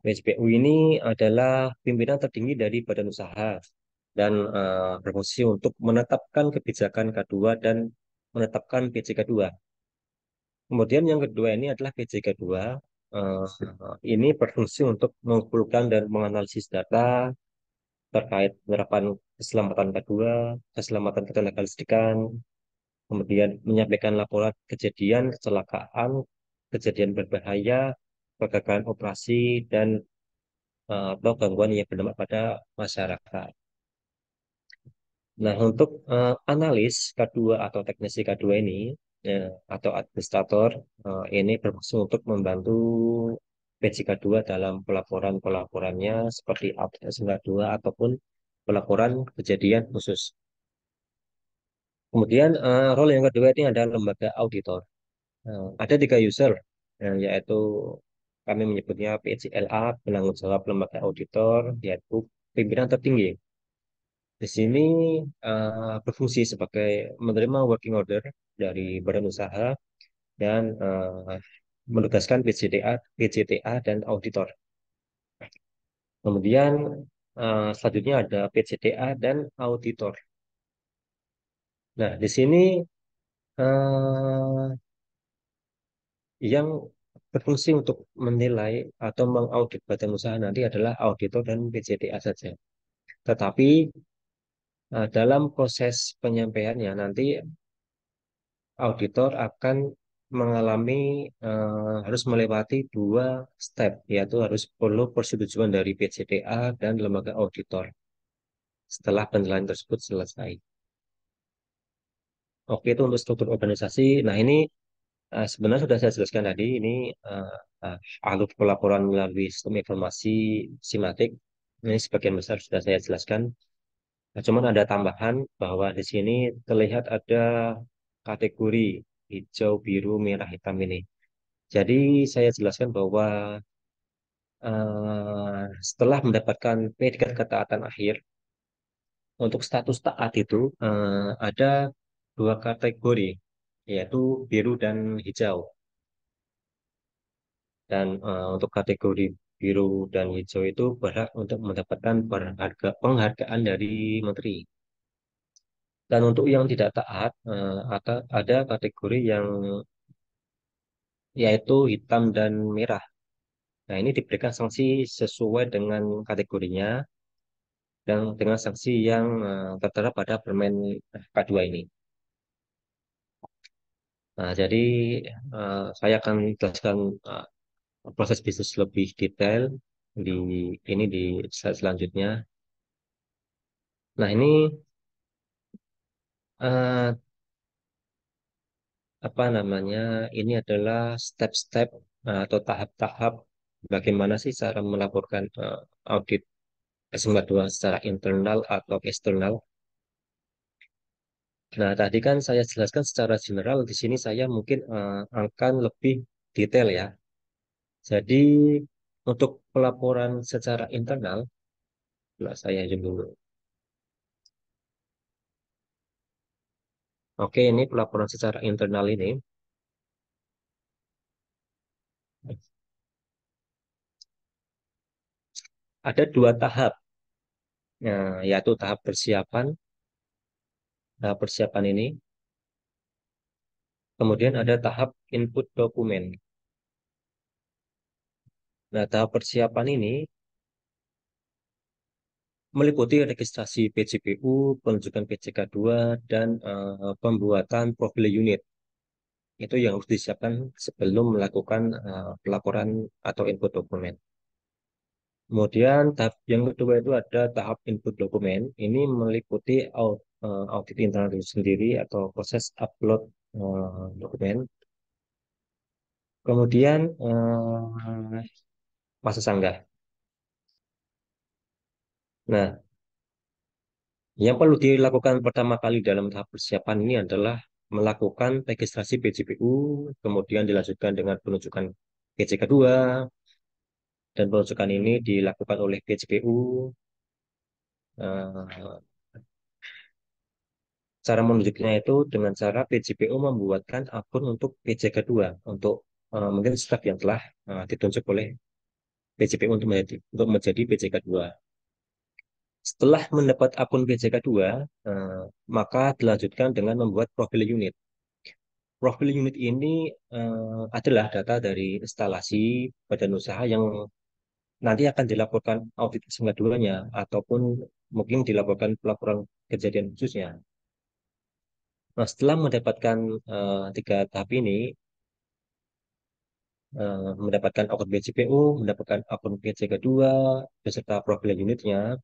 BJPU ini adalah pimpinan tertinggi dari badan usaha dan berfungsi untuk menetapkan kebijakan K2 dan menetapkan PJK2. Kemudian yang kedua ini adalah PJK2. Eh, ini berfungsi untuk mengumpulkan dan menganalisis data terkait penerapan keselamatan K2, keselamatan ketenaga listrikan, kemudian menyampaikan laporan kejadian kecelakaan, kejadian berbahaya, kegagalan operasi, dan atau gangguan yang berdampak pada masyarakat. Nah, untuk analis K2 atau teknisi K2 ini atau administrator ini berfungsi untuk membantu PJK2 dalam pelaporan-pelaporannya seperti update SK2 ataupun pelaporan kejadian khusus. Kemudian role yang kedua ini adalah lembaga auditor. Ada 3 user, yaitu kami menyebutnya PJLA, penanggung jawab lembaga auditor, yaitu pimpinan tertinggi. di sini berfungsi sebagai menerima working order dari badan usaha dan menugaskan PCTA dan auditor. Kemudian selanjutnya ada PCTA dan auditor. Nah, di sini eh, yang berfungsi untuk menilai atau mengaudit badan usaha nanti adalah auditor dan PCTA saja. Tetapi dalam proses penyampaiannya nanti auditor akan mengalami harus melewati dua step, yaitu harus perlu persetujuan dari PCTA dan lembaga auditor setelah penilaian tersebut selesai. Oke, itu untuk struktur organisasi. Nah, ini sebenarnya sudah saya jelaskan tadi. Ini uh, alur pelaporan melalui sistem informasi SIMATIK. Ini sebagian besar sudah saya jelaskan. Nah, cuman ada tambahan bahwa di sini terlihat ada kategori hijau, biru, merah, hitam ini. Jadi saya jelaskan bahwa setelah mendapatkan predikat ketaatan akhir, untuk status taat itu ada dua kategori, yaitu biru dan hijau. Dan untuk kategori biru dan hijau itu berhak untuk mendapatkan penghargaan dari menteri. Dan untuk yang tidak taat, ada kategori yang yaitu hitam dan merah. Nah, ini diberikan sanksi sesuai dengan kategorinya dan dengan sanksi yang tertera pada Permen K2 ini. Nah, jadi saya akan jelaskan proses bisnis lebih detail di di slide selanjutnya. Nah, ini eh, apa namanya? Ini adalah step-step atau tahap-tahap bagaimana sih cara melaporkan audit S42 secara internal atau eksternal. Nah, tadi kan saya jelaskan secara general, di sini saya mungkin akan lebih detail ya. Jadi, untuk pelaporan secara internal, nah, saya zoom dulu. Oke, ini pelaporan secara internal ini. Ada dua tahap, yaitu tahap persiapan. Tahap persiapan ini, kemudian ada tahap input dokumen. Nah, tahap persiapan ini meliputi registrasi PJPU, penunjukan PJK2, dan pembuatan profil unit. Itu yang harus disiapkan sebelum melakukan pelaporan atau input dokumen. Kemudian tahap yang kedua itu ada tahap input dokumen. Ini meliputi audit internal itu sendiri atau proses upload dokumen. Kemudian masa sanggah. Nah, yang perlu dilakukan pertama kali dalam tahap persiapan ini adalah melakukan registrasi PJPU, kemudian dilanjutkan dengan penunjukan PJK2, dan penunjukan ini dilakukan oleh PJPU. Eh, Cara menunjuknya itu dengan cara PJPU membuatkan akun untuk PJK2, untuk mungkin staf yang telah ditunjuk oleh PJPU untuk menjadi PJK2. Setelah mendapat akun PJK2, maka dilanjutkan dengan membuat profil unit. Profil unit ini adalah data dari instalasi badan usaha yang nanti akan dilaporkan audit S2-nya ataupun mungkin dilaporkan pelaporan kejadian khususnya. Nah, setelah mendapatkan tiga tahap ini, mendapatkan akun BCPU, mendapatkan akun PJK2, beserta profil unitnya,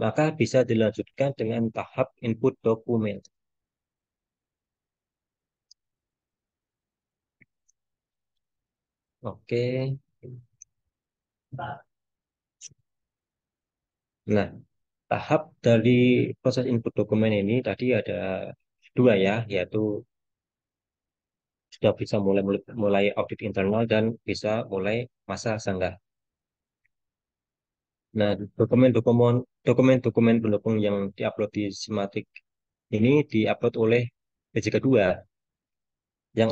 maka bisa dilanjutkan dengan tahap input dokumen. Oke. Nah, tahap dari proses input dokumen ini tadi ada dua ya, yaitu sudah bisa mulai audit internal dan bisa mulai masa sanggah. Nah, dokumen-dokumen pendukung yang diupload di Simatik ini diupload oleh PJK2 yang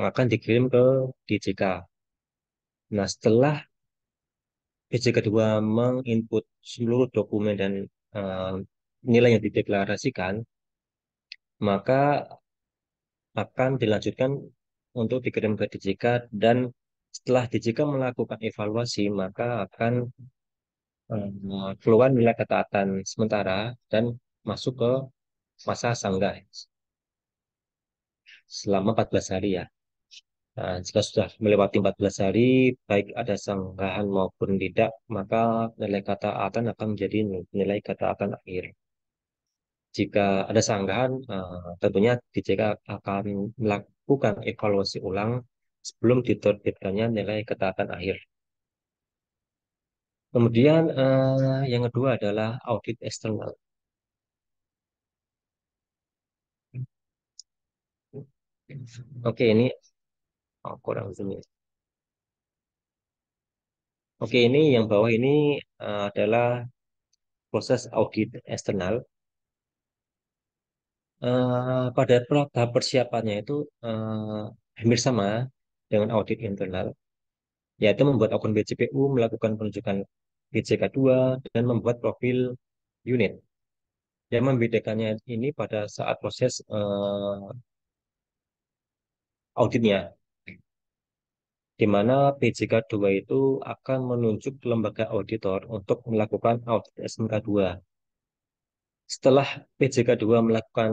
akan dikirim ke DJK. Nah, setelah PJK2 menginput seluruh dokumen dan eh, nilai yang dideklarasikan, maka akan dilanjutkan untuk dikirim ke DJK, dan setelah DJK melakukan evaluasi, maka akan keluar nilai ketaatan sementara dan masuk ke masa sanggah selama 14 hari ya. Nah, jika sudah melewati 14 hari, baik ada sanggahan maupun tidak, maka nilai ketaatan akan menjadi nilai ketaatan akhir. Jika ada sanggahan, tentunya DJK akan melakukan evaluasi ulang sebelum diterbitkannya nilai ketaatan akhir. Kemudian yang kedua adalah audit eksternal. Oke, ini kurang sini. Oke, ini yang bawah ini adalah proses audit eksternal. Pada tahap persiapannya itu hampir sama dengan audit internal, yaitu membuat akun BCPU, melakukan penunjukan BCK2, dan membuat profil unit. Yang membedakannya ini pada saat proses auditnya, di mana PJK2 itu akan menunjuk lembaga auditor untuk melakukan audit SMK2. Setelah PJK2 melakukan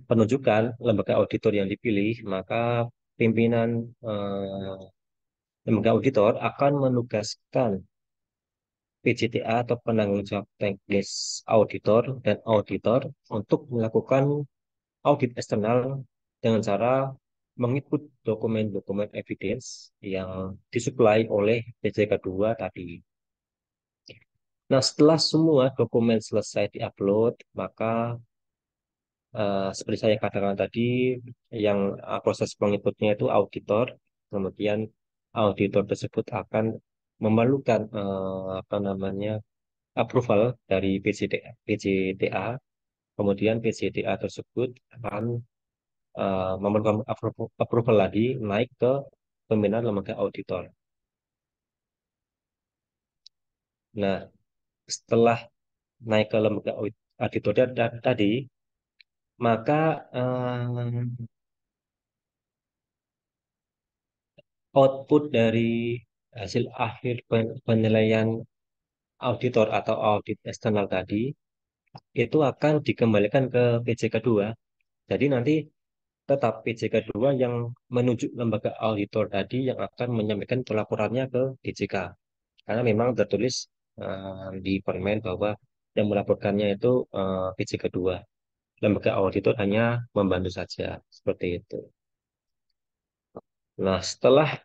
penunjukan lembaga auditor yang dipilih, maka pimpinan lembaga auditor akan menugaskan PJTA atau penanggung jawab teknis auditor dan auditor untuk melakukan audit eksternal dengan cara mengikut dokumen-dokumen evidence yang disuplai oleh PJK2 tadi. Nah, setelah semua dokumen selesai diupload, maka seperti saya katakan tadi, yang proses pengikutnya itu auditor, kemudian auditor tersebut akan memerlukan apa namanya approval dari PJTA, kemudian PJTA tersebut akan memerlukan approval lagi naik ke pimpinan lembaga auditor. Nah, setelah naik ke lembaga auditor tadi, maka output dari hasil akhir penilaian auditor atau audit eksternal tadi itu akan dikembalikan ke PJK2. Jadi nanti tetap PJK2 yang menunjuk lembaga auditor tadi yang akan menyampaikan pelaporannya ke DJK. Karena memang tertulis di permen bahwa yang melaporkannya itu PJK2. Lembaga auditor hanya membantu saja, seperti itu. Nah, setelah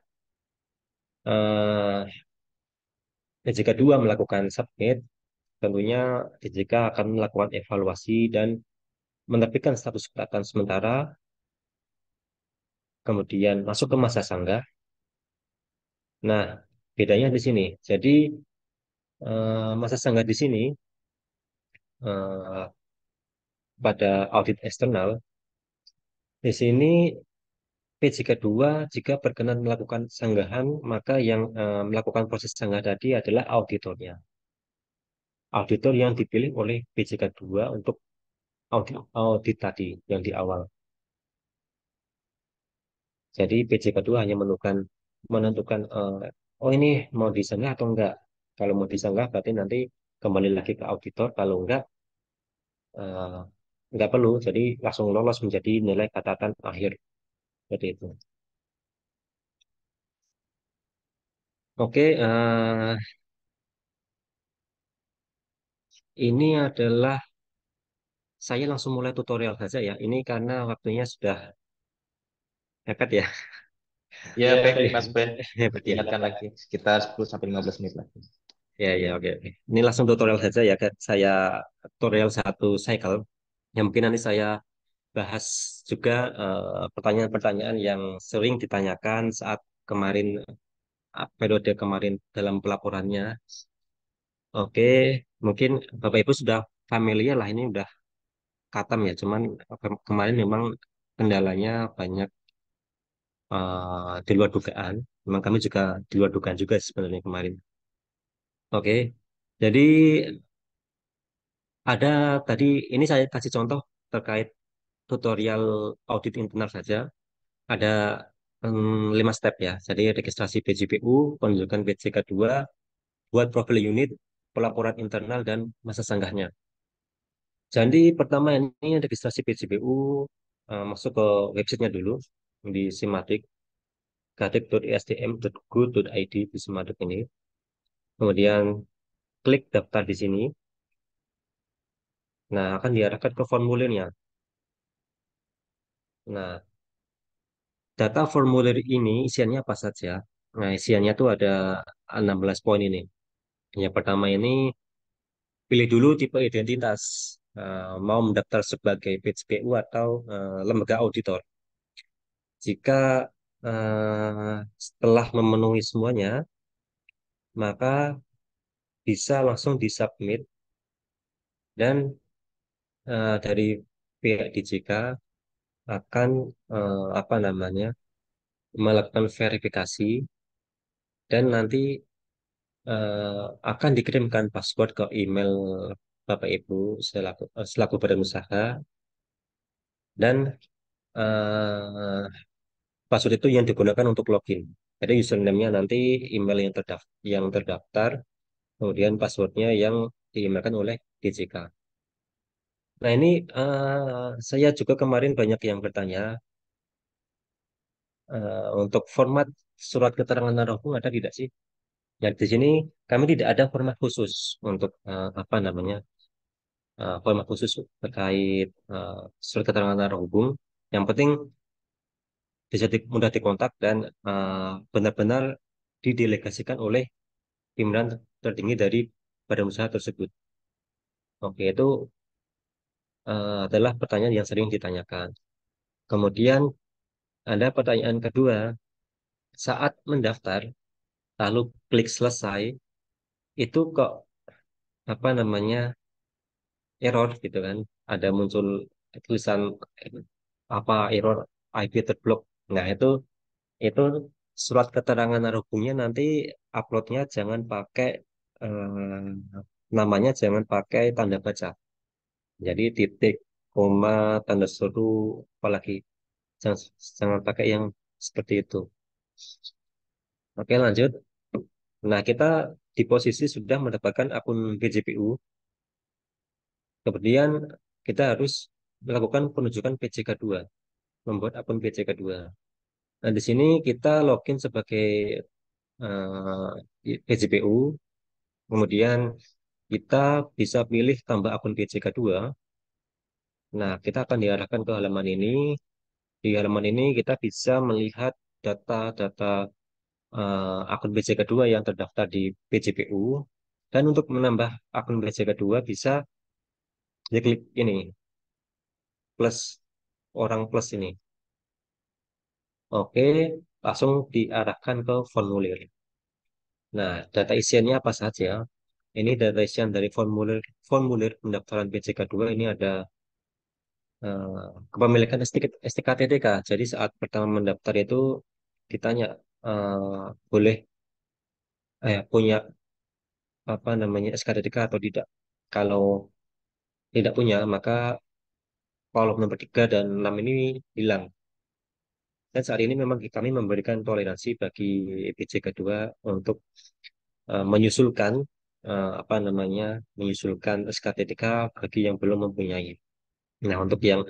DJK2 melakukan submit, tentunya DJK akan melakukan evaluasi dan menerbitkan status ketaatan sementara, kemudian masuk ke masa sanggah. Nah, bedanya di sini. Jadi, masa sanggah di sini eh, pada audit eksternal, di sini PJK2 jika berkenan melakukan sanggahan, maka yang melakukan proses sanggah tadi adalah auditornya. Auditor yang dipilih oleh PJK2 untuk audit tadi yang di awal. Jadi PJK2 hanya menentukan oh ini mau disanggah atau enggak. Kalau mau disanggah berarti nanti kembali lagi ke auditor. Kalau eh, enggak perlu. Jadi langsung lolos menjadi nilai catatan akhir. Seperti itu. Oke, ini adalah saya langsung mulai tutorial saja ya. Ini karena waktunya sudah mepet ya. Ya, Ya, baik, Mas Ben. mepet ya. Ingatkan lagi, sekitar 10 sampai 15 menit lagi. Ya, ya, oke, oke. Ini langsung tutorial saja ya. Saya tutorial satu cycle. Yang mungkin nanti saya bahas juga pertanyaan-pertanyaan yang sering ditanyakan saat kemarin periode kemarin dalam pelaporannya. Oke, mungkin Bapak Ibu sudah familiar lah, ini udah katam ya. Cuman kemarin memang kendalanya banyak di luar dugaan. Memang kami juga di luar dugaan juga sebenarnya kemarin. Oke, jadi ada tadi ini saya kasih contoh terkait tutorial audit internal saja. Ada 5 step ya. Jadi registrasi PJPU, penunjukan PJK2, buat profil unit, pelaporan internal, dan masa sanggahnya. Jadi pertama ini registrasi PJPU, masuk ke websitenya dulu di Simatik, kadip.esdm.go.id di Simatik ini. Kemudian klik daftar di sini. Nah, akan diarahkan ke formulirnya. Nah, data formulir ini isiannya apa saja? Nah, isiannya tuh ada 16 poin ini. Yang pertama ini pilih dulu tipe identitas. Mau mendaftar sebagai PJPU atau lembaga auditor. Jika setelah memenuhi semuanya, maka bisa langsung disubmit dan dari pihak DJK akan apa namanya melakukan verifikasi dan nanti akan dikirimkan password ke email Bapak Ibu selaku badan usaha dan eh, password itu yang digunakan untuk login. Jadi username-nya nanti email yang terdaftar, kemudian passwordnya yang diemailkan oleh DJK. Nah ini saya juga kemarin banyak yang bertanya untuk format surat keterangan narkoba ada tidak sih? Ya di sini kami tidak ada format khusus untuk apa namanya format khusus terkait surat keterangan narkoba. Yang penting bisa mudah dikontak dan benar-benar didelegasikan oleh pimpinan tertinggi dari badan usaha tersebut. Oke, itu adalah pertanyaan yang sering ditanyakan. Kemudian ada pertanyaan kedua, saat mendaftar, lalu klik selesai, itu kok apa namanya error gitu kan? Ada muncul tulisan apa error IP terblok. Nah, itu surat keterangan narkoba nanti uploadnya jangan pakai namanya jangan pakai tanda baca. Jadi titik, koma, tanda seru, apalagi jangan, jangan pakai yang seperti itu. Oke, lanjut. Nah, kita di posisi sudah mendapatkan akun PJPU. Kemudian kita harus melakukan penunjukan PJK2, membuat akun PJK2. Nah, di sini kita login sebagai PJPU. Kemudian kita bisa pilih tambah akun PJK2. Nah, kita akan diarahkan ke halaman ini. Di halaman ini kita bisa melihat data-data akun BC kedua yang terdaftar di PJPU. Dan untuk menambah akun BC kedua bisa diklik ini, plus, orang plus ini. Oke, langsung diarahkan ke formulir. Nah, data isiannya apa saja? Ini data isian dari formulir formulir pendaftaran BC kedua ini ada kepemilikan STKTTK. Jadi saat pertama mendaftar itu ditanya boleh punya apa namanya SKTTK atau tidak. Kalau tidak punya, maka kolom nomor 3 dan 6 ini hilang. Dan saat ini memang kami memberikan toleransi bagi EPC kedua untuk menyusulkan apa namanya menyusulkan SKTTK bagi yang belum mempunyai. Nah, untuk yang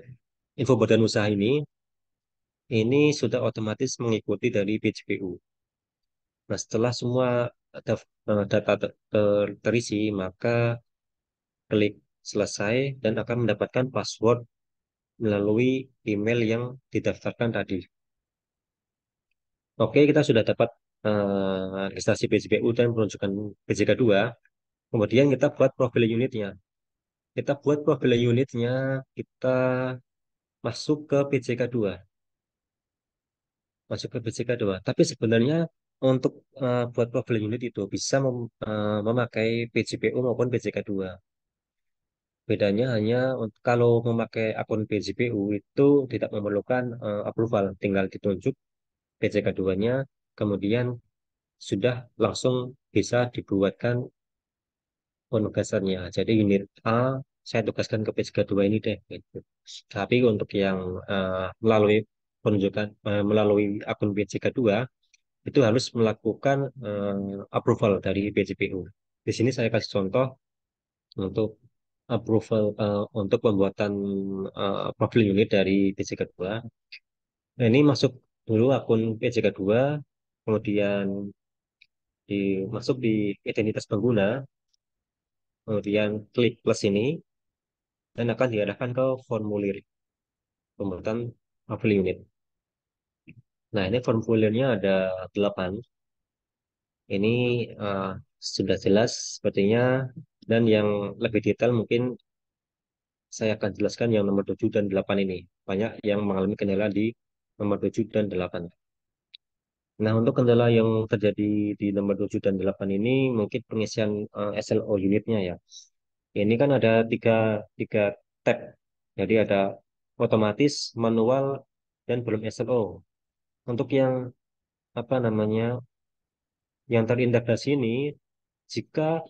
info badan usaha ini sudah otomatis mengikuti dari PJPU. Nah, setelah semua data terisi, maka klik selesai dan akan mendapatkan password melalui email yang didaftarkan tadi. Oke, kita sudah dapat registrasi PJPU dan penunjukan PJK2. Kemudian kita buat profil unitnya. Kita buat profil unitnya, kita masuk ke PJK2. Masuk ke PJK2. Tapi sebenarnya untuk buat profil unit itu bisa memakai PJPU maupun PJK2. Bedanya hanya kalau memakai akun PJPU itu tidak memerlukan approval, tinggal ditunjuk PJK2-nya, kemudian sudah langsung bisa dibuatkan penugasannya. Jadi unit A saya tugaskan ke PJK2 ini deh. Gitu. Tapi untuk yang melalui melalui akun PJK2 itu harus melakukan approval dari PJPU. Di sini saya kasih contoh untuk approval untuk pembuatan profil unit dari PJK2. Nah, ini masuk dulu akun PJK2, kemudian masuk di identitas pengguna, kemudian klik plus ini, dan akan diarahkan ke formulir pembuatan profil unit. Nah, ini formulirnya ada 8. Ini eh, sudah jelas sepertinya, dan yang lebih detail mungkin saya akan jelaskan yang nomor 7 dan 8 ini. Banyak yang mengalami kendala di nomor 7 dan 8. Nah, untuk kendala yang terjadi di nomor 7 dan 8 ini mungkin pengisian SLO unitnya ya. Ini kan ada tiga tab. Jadi ada otomatis, manual, dan belum SLO. Untuk yang apa namanya yang terintegrasi ini, jika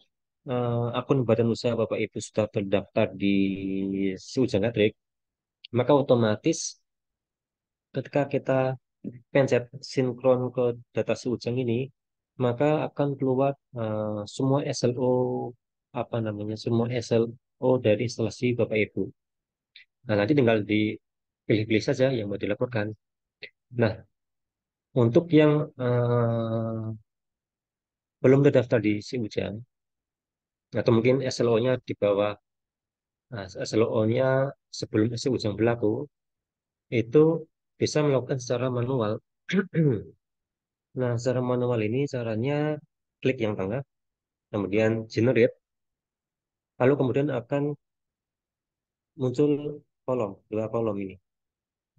akun badan usaha Bapak Ibu sudah terdaftar di si Ujang Gatrik, maka otomatis ketika kita pencet sinkron ke data si Ujang ini, maka akan keluar semua SLO semua SLO dari instalasi Bapak Ibu. Nah, nanti tinggal dipilih-pilih saja yang mau dilaporkan. Nah, untuk yang belum terdaftar di si Ujang, atau mungkin SLO-nya di bawah, SLO-nya sebelum si Ujang berlaku, itu bisa melakukan secara manual. Nah, secara manual ini caranya klik yang tengah, kemudian generate, lalu kemudian akan muncul dua kolom ini.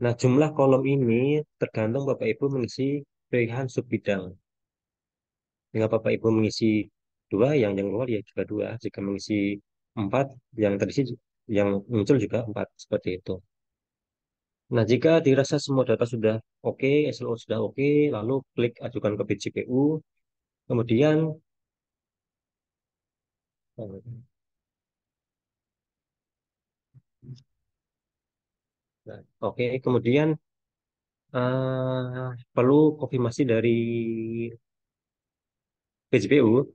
Nah, jumlah kolom ini tergantung Bapak Ibu mengisi pilihan subbidang. Jika Bapak Ibu mengisi 2, yang keluar ya juga 2. Jika mengisi 4, yang terisi yang muncul juga 4, seperti itu. Nah, jika dirasa semua data sudah oke, SLO sudah oke, lalu klik ajukan ke BJPU, kemudian nah, oke, kemudian perlu konfirmasi dari BJPU.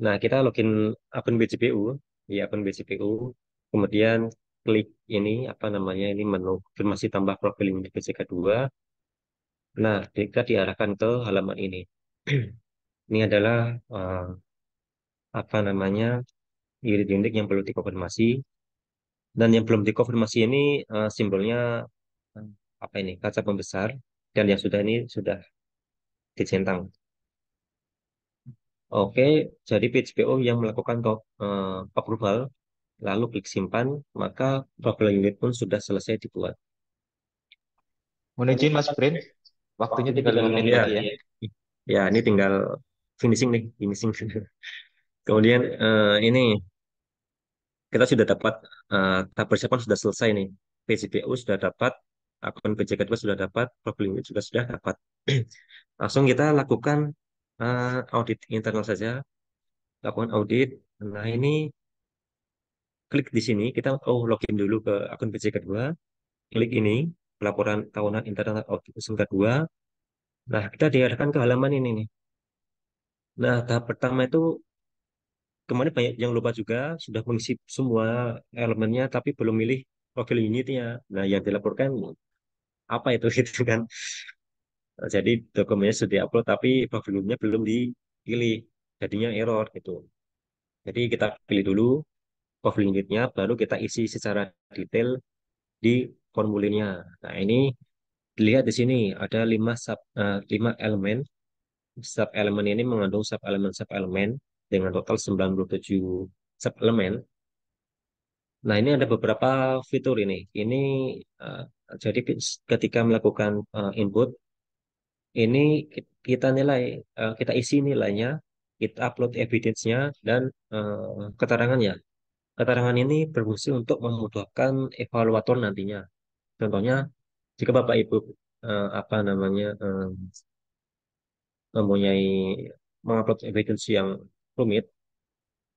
Nah, kita login akun BJPU, ya akun BJPU, kemudian klik ini ini menu konfirmasi tambah profil unit BJK2. Nah, kita diarahkan ke halaman ini. Ini adalah eh, unit-unit yang perlu dikonfirmasi, dan yang belum dikonfirmasi ini simbolnya eh, kaca pembesar, dan yang sudah ini sudah dicentang. Oke, jadi PJPO yang melakukan approval, lalu klik simpan, maka profil unit pun sudah selesai dibuat. Mohon izin Mas Prin, waktunya Waktunya tinggal tinggal 5 menit ya, lagi ya. ya ini tinggal finishing nih, finishing. Kemudian ini kita sudah dapat tahap persiapan sudah selesai nih. PJPU sudah dapat, akun PJK2 sudah dapat, profil unit juga sudah dapat. Langsung kita lakukan audit internal saja, lakukan audit. Nah, ini klik di sini, kita login dulu ke akun PJK2, klik ini, laporan tahunan internal audit SMK2. Nah, kita diarahkan ke halaman ini nih. Nah, tahap pertama itu kemarin banyak yang lupa juga, sudah mengisi semua elemennya, tapi belum milih profil unitnya. Nah, yang dilaporkan apa itu gitu kan. Nah, jadi dokumennya sudah diupload, tapi profil unitnya belum dipilih. Jadinya error gitu. Jadi kita pilih dulu profil unitnya, baru kita isi secara detail di formulirnya. Nah, ini dilihat di sini ada 5 elemen. Sub elemen ini mengandung sub elemen dengan total 97 sub elemen. Nah, ini ada beberapa fitur ini. Ini jadi ketika melakukan input ini kita nilai, kita isi nilainya, kita upload evidence-nya dan keterangannya. Keterangan ini berfungsi untuk memudahkan evaluator nantinya. Contohnya, jika Bapak Ibu apa namanya mempunyai mengupload evidence yang rumit,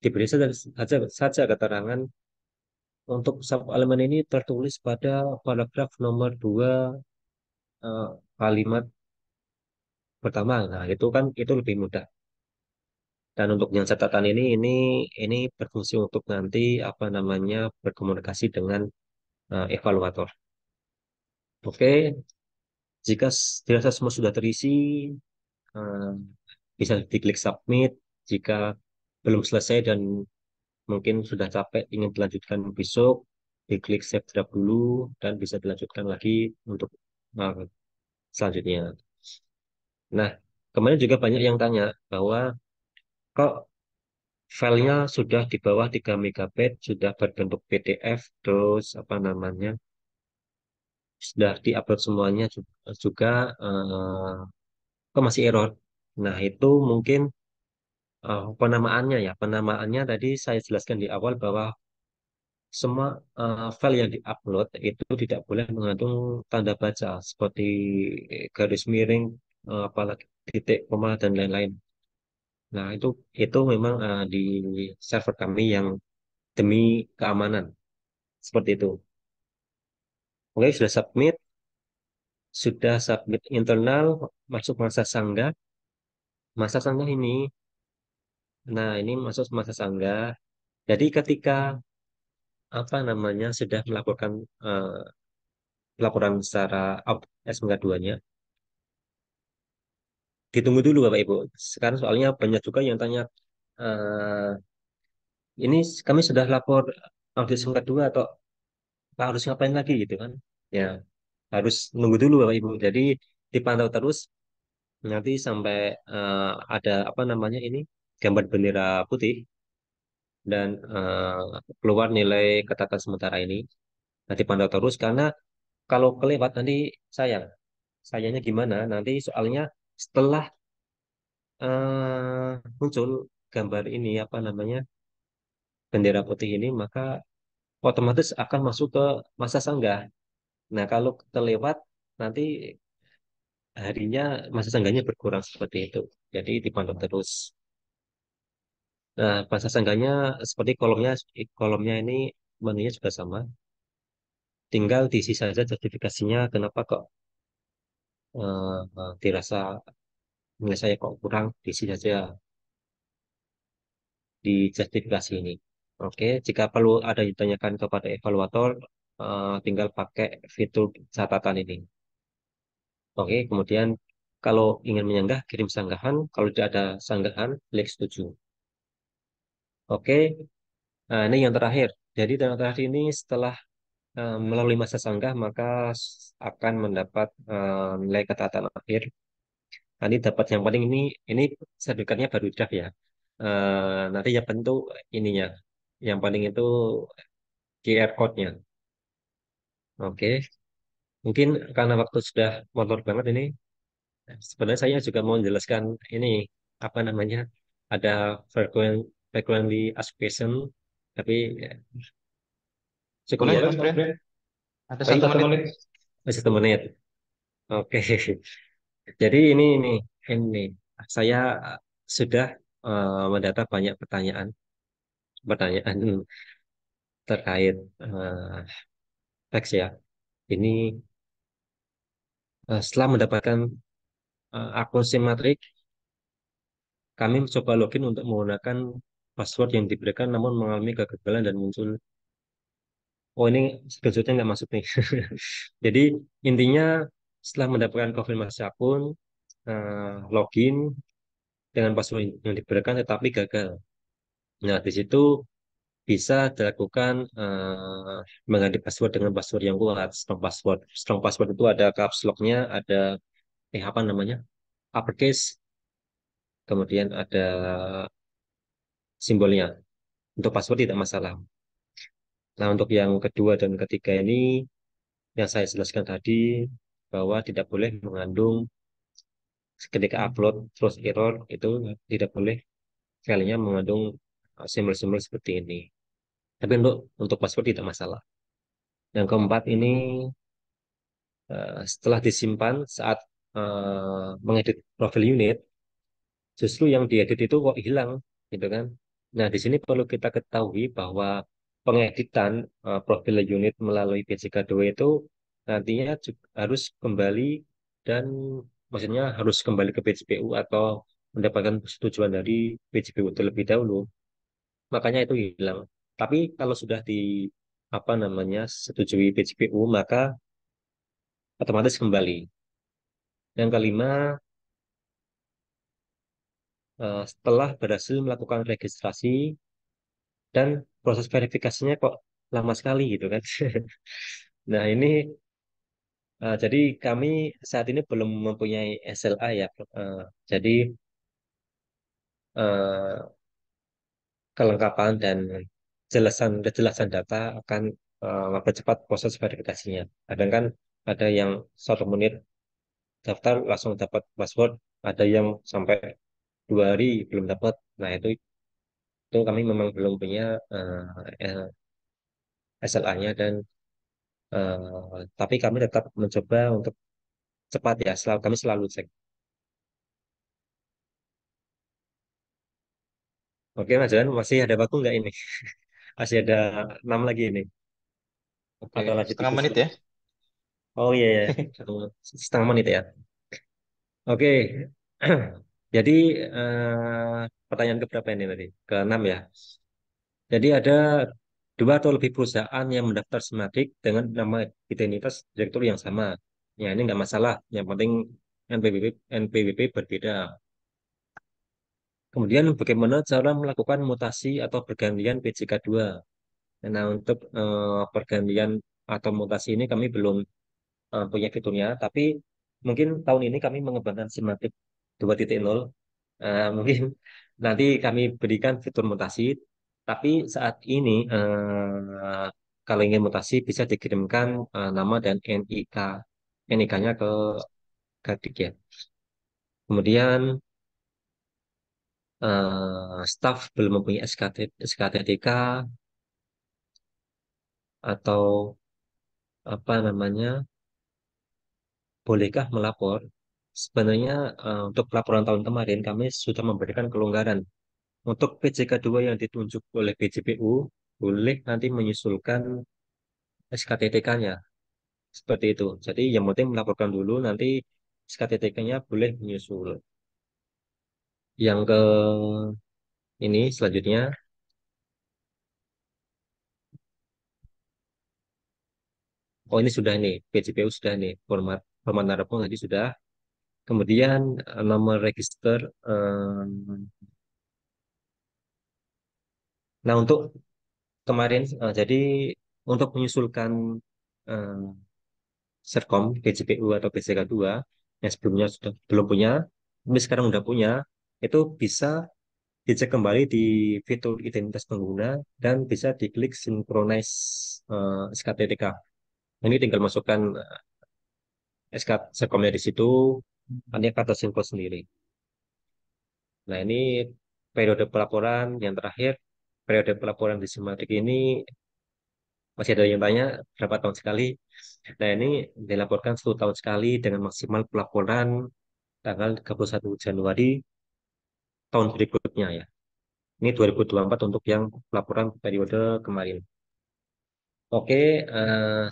diberi saja keterangan untuk sub elemen ini tertulis pada paragraf nomor 2 kalimat pertama. Nah, itu kan itu lebih mudah. Dan untuk yang catatan ini berfungsi untuk nanti apa namanya berkomunikasi dengan evaluator. Oke, jika dirasa semua sudah terisi, eh, bisa diklik submit. Jika belum selesai dan mungkin sudah capek ingin dilanjutkan besok, diklik save draft dulu dan bisa dilanjutkan lagi untuk eh, selanjutnya. Nah, kemarin juga banyak yang tanya bahwa kok filenya sudah di bawah 3 MB, sudah berbentuk PDF, terus apa namanya, sudah diupload semuanya juga, kok masih error. Nah, itu mungkin penamaannya ya. Penamaannya tadi saya jelaskan di awal bahwa semua file yang diupload itu tidak boleh mengandung tanda baca seperti garis miring, apalagi titik, koma, dan lain-lain. Nah, itu memang di server kami yang demi keamanan seperti itu. Oke, sudah submit internal, masuk masa sanggah. Masa sanggah ini, nah ini masuk masa sanggah. Jadi ketika apa namanya sudah melakukan laporan secara S2-nya, ditunggu dulu Bapak Ibu. Sekarang soalnya banyak juga yang tanya, eh, ini kami sudah lapor audit semester 2 atau Pak harus ngapain lagi gitu kan? Ya, harus nunggu dulu Bapak Ibu. Jadi dipantau terus nanti sampai ada apa namanya ini gambar bendera putih dan keluar nilai catatan sementara ini. Nanti pantau terus karena kalau kelewat nanti sayang. Sayangnya gimana? Nanti soalnya setelah muncul gambar ini apa namanya bendera putih ini maka otomatis akan masuk ke masa sanggah. Nah, kalau terlewat nanti harinya masa sanggahnya berkurang seperti itu. Jadi dipantau terus. Nah, masa sanggahnya seperti kolomnya ini menunya juga sama. Tinggal diisi saja justifikasinya kenapa kok dirasa nilai saya kok kurang, diisi saja di justifikasi ini. Oke, jika perlu ada yang ditanyakan kepada evaluator, tinggal pakai fitur catatan ini. Oke, kemudian kalau ingin menyanggah, kirim sanggahan. Kalau tidak ada sanggahan, klik setuju. Oke, nah ini yang terakhir. Jadi yang terakhir ini setelah melalui masa sanggah, maka akan mendapat nilai catatan akhir. Nanti dapat yang paling ini sertifikatnya baru draft ya. Nanti yang bentuk ininya. Yang paling itu QR code-nya. Oke, mungkin karena waktu sudah molor banget ini, sebenarnya saya juga mau menjelaskan ini apa namanya ada frequently asked question, tapi cukup Boleh, ya. Mas Brian? Ada Baik, 1 menit. masih 1 menit. Oke, jadi ini saya sudah mendata banyak pertanyaan terkait teks ya. Ini setelah mendapatkan akun Simatrik, kami mencoba login untuk menggunakan password yang diberikan namun mengalami kegagalan dan muncul. Oh ini screenshotnya nggak masuk nih. Jadi intinya setelah mendapatkan konfirmasi akun, login dengan password yang diberikan tetapi gagal. Nah di situ bisa dilakukan mengganti password dengan password yang kuat, strong password. Strong password itu ada caps lock-nya, ada apa namanya uppercase, kemudian ada simbolnya. Untuk password tidak masalah. Nah, untuk yang kedua dan ketiga ini yang saya jelaskan tadi bahwa tidak boleh mengandung ketika upload terus error itu tidak boleh filenya mengandung simbol-simbol seperti ini. Tapi untuk password tidak masalah. Yang keempat ini setelah disimpan saat mengedit profil unit, justru yang diedit itu kok hilang, gitu kan? Nah, di sini perlu kita ketahui bahwa pengeditan profil unit melalui BCK2 itu nantinya harus kembali dan maksudnya harus kembali ke PJPU atau mendapatkan persetujuan dari PJPU terlebih dahulu. Makanya itu hilang. Tapi kalau sudah di apa namanya setujui PJPU maka otomatis kembali. Yang kelima, setelah berhasil melakukan registrasi dan proses verifikasinya kok lama sekali gitu kan. Nah, ini jadi kami saat ini belum mempunyai SLA ya. Jadi eh, kelengkapan dan kejelasan data akan mempercepat proses verifikasinya. Kadang kan ada yang 1 menit daftar langsung dapat password, ada yang sampai 2 hari belum dapat. Nah, itu kami memang belum punya SLA-nya dan tapi kami tetap mencoba untuk cepat ya. Kami selalu cek. Oke, Mas Johan, masih ada waktu nggak ini? Masih ada 6 lagi ini. Oke, Atau lanjut setengah diskusi? menit ya. Oh iya, ya. 1,5 menit ya. Oke. Jadi pertanyaan keberapa ini tadi? Ke-6 ya. Jadi ada 2 atau lebih perusahaan yang mendaftar Simatik dengan nama identitas direktur yang sama. Ya ini nggak masalah. Yang penting NPWP berbeda. Kemudian bagaimana cara melakukan mutasi atau pergantian PJK2? Nah untuk pergantian atau mutasi ini kami belum punya fiturnya, tapi mungkin tahun ini kami mengembangkan Simatik 2.0. Mungkin nanti kami berikan fitur mutasi, tapi saat ini kalau ingin mutasi bisa dikirimkan nama dan NIK-nya ke Gadik ya. Kemudian staf belum mempunyai SKTTK atau apa namanya, bolehkah melapor? Sebenarnya untuk laporan tahun kemarin kami sudah memberikan kelonggaran. Untuk PJK2 yang ditunjuk oleh BJPU, boleh nanti menyusulkan SKTTK-nya. Seperti itu. Jadi yang penting melaporkan dulu, nanti SKTTK-nya boleh menyusul. Yang ke ini selanjutnya, oh ini sudah nih, BJPU sudah nih, format narapung tadi sudah. Kemudian nomor register. Nah untuk kemarin, jadi untuk menyusulkan eh, Serkom, BJPU atau BCK2 yang sebelumnya sudah belum punya, tapi sekarang udah punya, itu bisa dicek kembali di fitur identitas pengguna dan bisa diklik synchronize SKTTK. Ini tinggal masukkan SK Serkomnya di situ, nanti kata info sendiri. Nah ini periode pelaporan yang terakhir, periode pelaporan di Simatik ini masih ada yang tanya berapa tahun sekali. Nah ini dilaporkan 1 tahun sekali dengan maksimal pelaporan tanggal 31 Januari tahun berikutnya ya. Ini 2024 untuk yang laporan periode kemarin. Oke,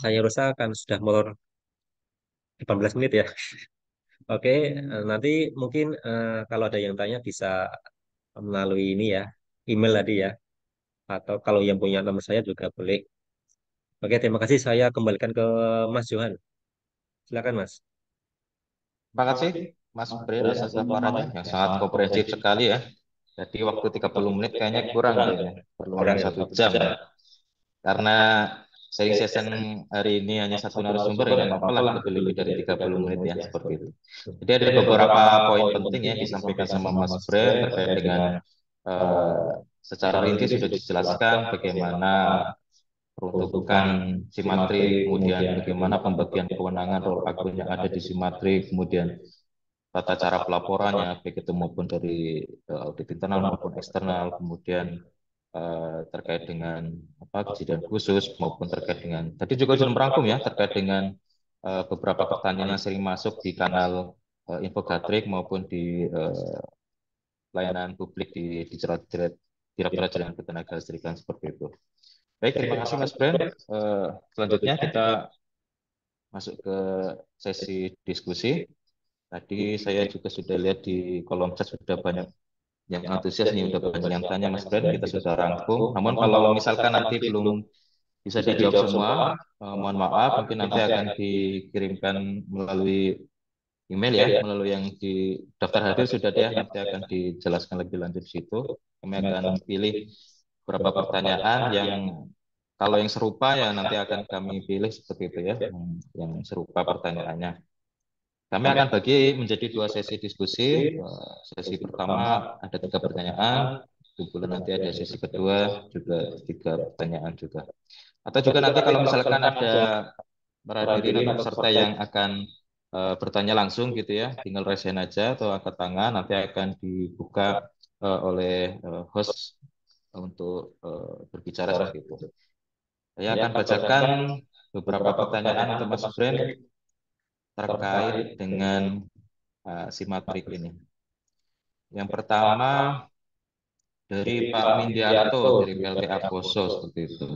saya rasa kan sudah molor 18 menit ya. Oke, nanti mungkin kalau ada yang tanya bisa melalui ini ya, email tadi ya. Atau kalau yang punya nomor saya juga boleh. Oke, terima kasih. Saya kembalikan ke Mas Johan. Silakan Mas. Terima kasih Mas Brin atas paparannya yang sangat komprehensif sekali ya. Jadi waktu 30 menit kayaknya kurang kayaknya. Perlu Kurang ya. 1 jam ya. Karena sharing session hari ini hanya satu narasumber ya nggak apa-apa lah lebih-lebih dari 30 menit ya seperti itu. Jadi ada beberapa poin penting ya disampaikan sama Mas Brin terkait dengan eh, secara rinci sudah dijelaskan bagaimana peruntukan Simatri, kemudian bagaimana pembagian kewenangan role akun yang ada di Simatri, kemudian tata cara pelaporannya, baik itu maupun dari audit internal maupun eksternal, kemudian terkait dengan apa kejadian khusus maupun terkait dengan tadi juga sudah merangkum ya terkait dengan beberapa pertanyaan yang sering masuk di kanal Infographic maupun di layanan publik di Direktorat Jenderal Ketenagaalistrikan seperti itu. Baik, terima kasih Mas Bren. Selanjutnya kita masuk ke sesi diskusi. Tadi saya juga sudah lihat di kolom chat sudah banyak yang antusias nih, udah banyak yang tanya Mas Bren, kita sudah rangkum. Namun kalau misalkan nanti belum bisa dijawab semua, mohon maaf, mungkin nanti akan dikirimkan melalui email ya, melalui yang di daftar hadir sudah ada ya, nanti akan dijelaskan lebih lanjut di situ. Kami akan pilih beberapa pertanyaan yang kalau yang serupa ya nanti akan kami pilih seperti itu ya, yang serupa pertanyaannya. Kami akan bagi menjadi 2 sesi diskusi. Sesi pertama ada 3 pertanyaan, kemudian nanti ada sesi kedua juga 3 pertanyaan juga. Atau juga nanti kalau misalkan ada hadirin atau peserta yang akan bertanya langsung gitu ya, tinggal raise hand aja atau angkat tangan, nanti akan dibuka oleh host untuk berbicara seperti itu. Saya akan bacakan beberapa pertanyaan untuk Mas Bren terkait dengan simatrik ini. Yang pertama dari Pak Mindiarto dari PLTA Poso seperti itu.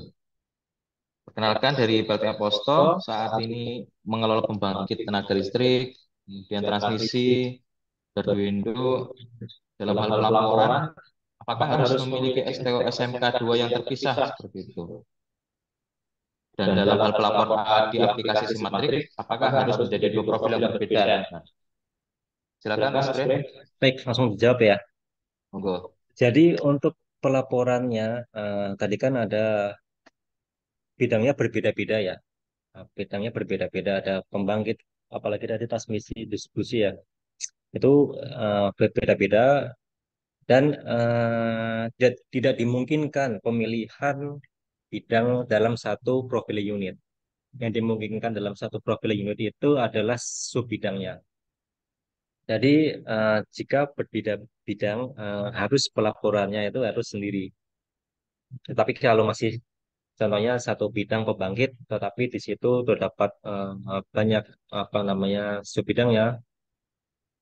Perkenalkan dari PLTA Posto saat ini mengelola pembangkit tenaga listrik, kemudian transmisi, Garduindo dalam hal pelaporan, apakah harus memiliki STO SMK 2 yang terpisah seperti itu? Dan dalam hal pelapor di aplikasi Simatrik, apakah harus menjadi 2 profil yang berbeda? Nah, silakan Mas Bren. Baik, langsung dijawab ya. Monggo. Jadi untuk pelaporannya tadi kan ada bidangnya berbeda-beda ya. Bidangnya berbeda-beda, ada pembangkit, apalagi dari transmisi distribusi ya. Itu berbeda-beda dan tidak dimungkinkan pemilihan bidang dalam satu profil unit. Yang dimungkinkan dalam satu profil unit itu adalah sub bidangnya. Jadi jika berbeda bidang harus pelaporannya itu harus sendiri. Tetapi kalau masih contohnya satu bidang pembangkit, tetapi di situ terdapat banyak apa namanya sub bidang ya.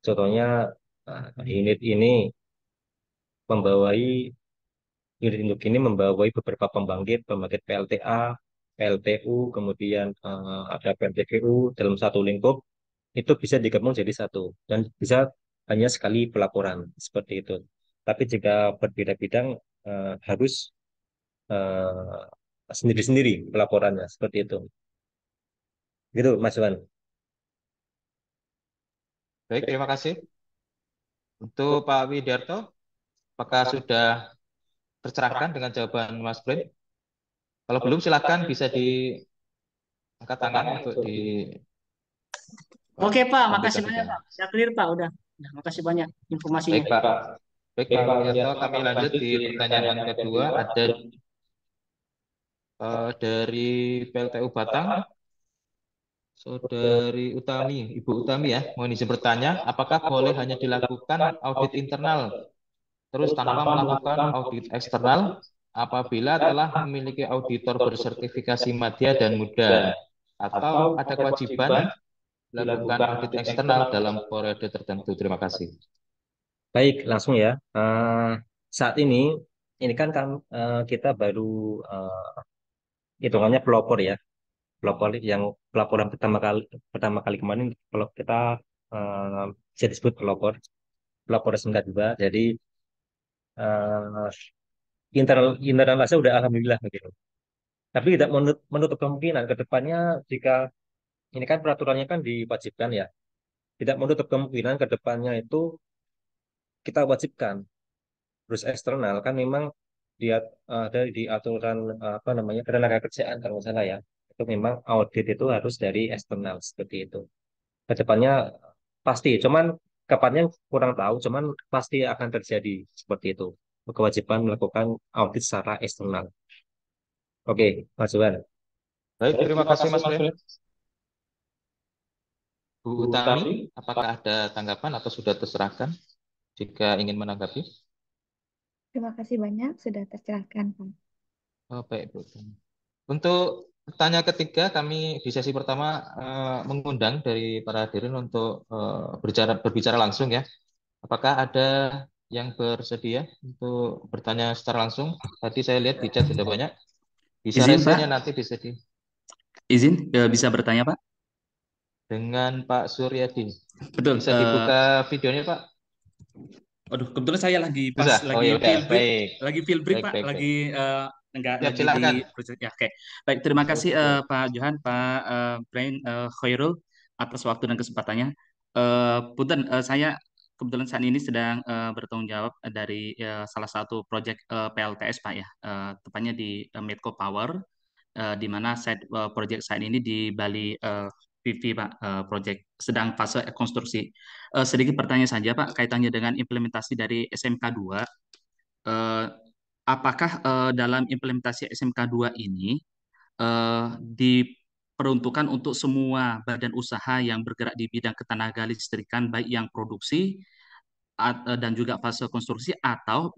Contohnya unit ini membawai unit induk ini membawai beberapa pembangkit PLTA, PLTU, kemudian ada PLTGU dalam satu lingkup itu bisa digabung jadi satu dan bisa hanya sekali pelaporan seperti itu. Tapi jika berbeda bidang harus sendiri-sendiri pelaporannya seperti itu. Gitu, Mas Wan. Baik, terima kasih. Untuk Pak Widarto, apakah sudah tercerahkan dengan jawaban Mas Bren? Kalau belum, silakan bisa diangkat tangan untuk di. Oke Pak, makasih sampaikan banyak saja. Pak. Sudah clear Pak, udah. Nah, makasih banyak informasinya. Baik Pak. Baik Pak Widarto, kami lanjut di pertanyaan kedua. Ada dari PLTU Batang, Saudari Utami, Ibu Utami ya, mohon izin bertanya, apakah boleh hanya dilakukan audit internal terus tanpa melakukan audit eksternal apabila telah memiliki auditor bersertifikasi Madya dan Muda, atau ada kewajiban dilakukan audit eksternal dalam periode tertentu? Terima kasih. Baik, langsung ya. Saat ini kan kita baru hitungannya pelopor ya. Pelopor yang pelaporan pertama kali kemarin kalau kita eh, bisa disebut pelopor SMK 2. Jadi eh, internal saya udah alhamdulillah begitu. Tapi tidak menutup kemungkinan ke depannya jika ini kan peraturannya kan diwajibkan ya. Tidak menutup kemungkinan ke depannya itu kita wajibkan. Terus eksternal kan memang dia ada di aturan apa namanya ketenagakerjaan kalau nggak salah ya. Itu memang audit itu harus dari eksternal seperti itu. Kedepannya pasti, cuman kapannya kurang tahu, cuman pasti akan terjadi seperti itu. Kewajiban melakukan audit secara eksternal. Oke, Mas Juan. Baik, terima kasih Mas Bren. Bu Utami, apakah ada tanggapan atau sudah terserahkan jika ingin menanggapi? Terima kasih banyak sudah tercerahkan, Pak. Oh, baik, Bu Utami. Untuk pertanyaan ketiga, kami di sesi pertama mengundang dari para hadirin untuk berbicara langsung ya. Apakah ada yang bersedia untuk bertanya secara langsung? Tadi saya lihat di chat sudah banyak. Bisa Izin, resenya Pak. nanti bisa Izin, bisa bertanya, Pak? dengan Pak Suryadi. Betul. Bisa dibuka videonya, Pak? Aduh, kebetulan saya lagi Bisa. Oh ya udah, field break, baik. Pak, Baik. lagi enggak Siap, lagi silakan. di proses ya. Oke. Baik, terima kasih Oke. Pak Johan, Pak Brian Khairul atas waktu dan kesempatannya. Punten, saya kebetulan saat ini sedang bertanggung jawab dari salah satu proyek PLTS, Pak ya. Tepatnya di Medco Power, di mana proyek saat ini di Bali PV, Pak, proyek sedang fase konstruksi. Sedikit pertanyaan saja, Pak, kaitannya dengan implementasi dari SMK 2. Apakah dalam implementasi SMK 2 ini diperuntukkan untuk semua badan usaha yang bergerak di bidang ketenaga listrikan, baik yang produksi dan juga fase konstruksi, atau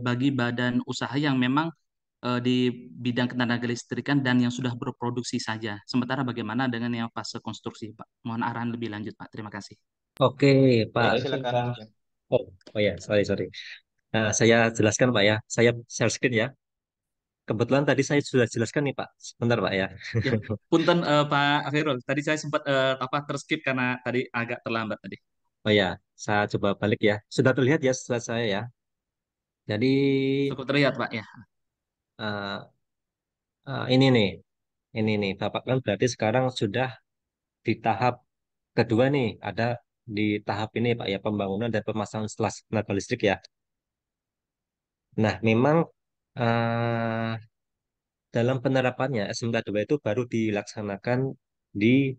bagi badan usaha yang memang di bidang ketenaga listrikan dan yang sudah berproduksi saja. Sementara bagaimana dengan yang fase konstruksi, Pak? Mohon arahan lebih lanjut, Pak. Terima kasih. Oke, Pak. Baik, silakan. Oh ya, sorry. Nah, saya jelaskan, Pak ya. Saya share screen ya. Kebetulan tadi saya sudah jelaskan nih, Pak. Sebentar, Pak ya. Ya, punten Pak Khairul. Tadi saya sempat terskip karena tadi agak terlambat tadi. Oh ya, saya coba balik ya. Sudah terlihat ya slide saya ya. Jadi Cukup terlihat, Pak ya. eh, ini nih, Bapak kan berarti sekarang sudah di tahap kedua nih. Ada di tahap ini, Pak ya, pembangunan dan pemasangan setelah tenaga listrik ya. Nah, memang eh, dalam penerapannya SMK 2 itu baru dilaksanakan di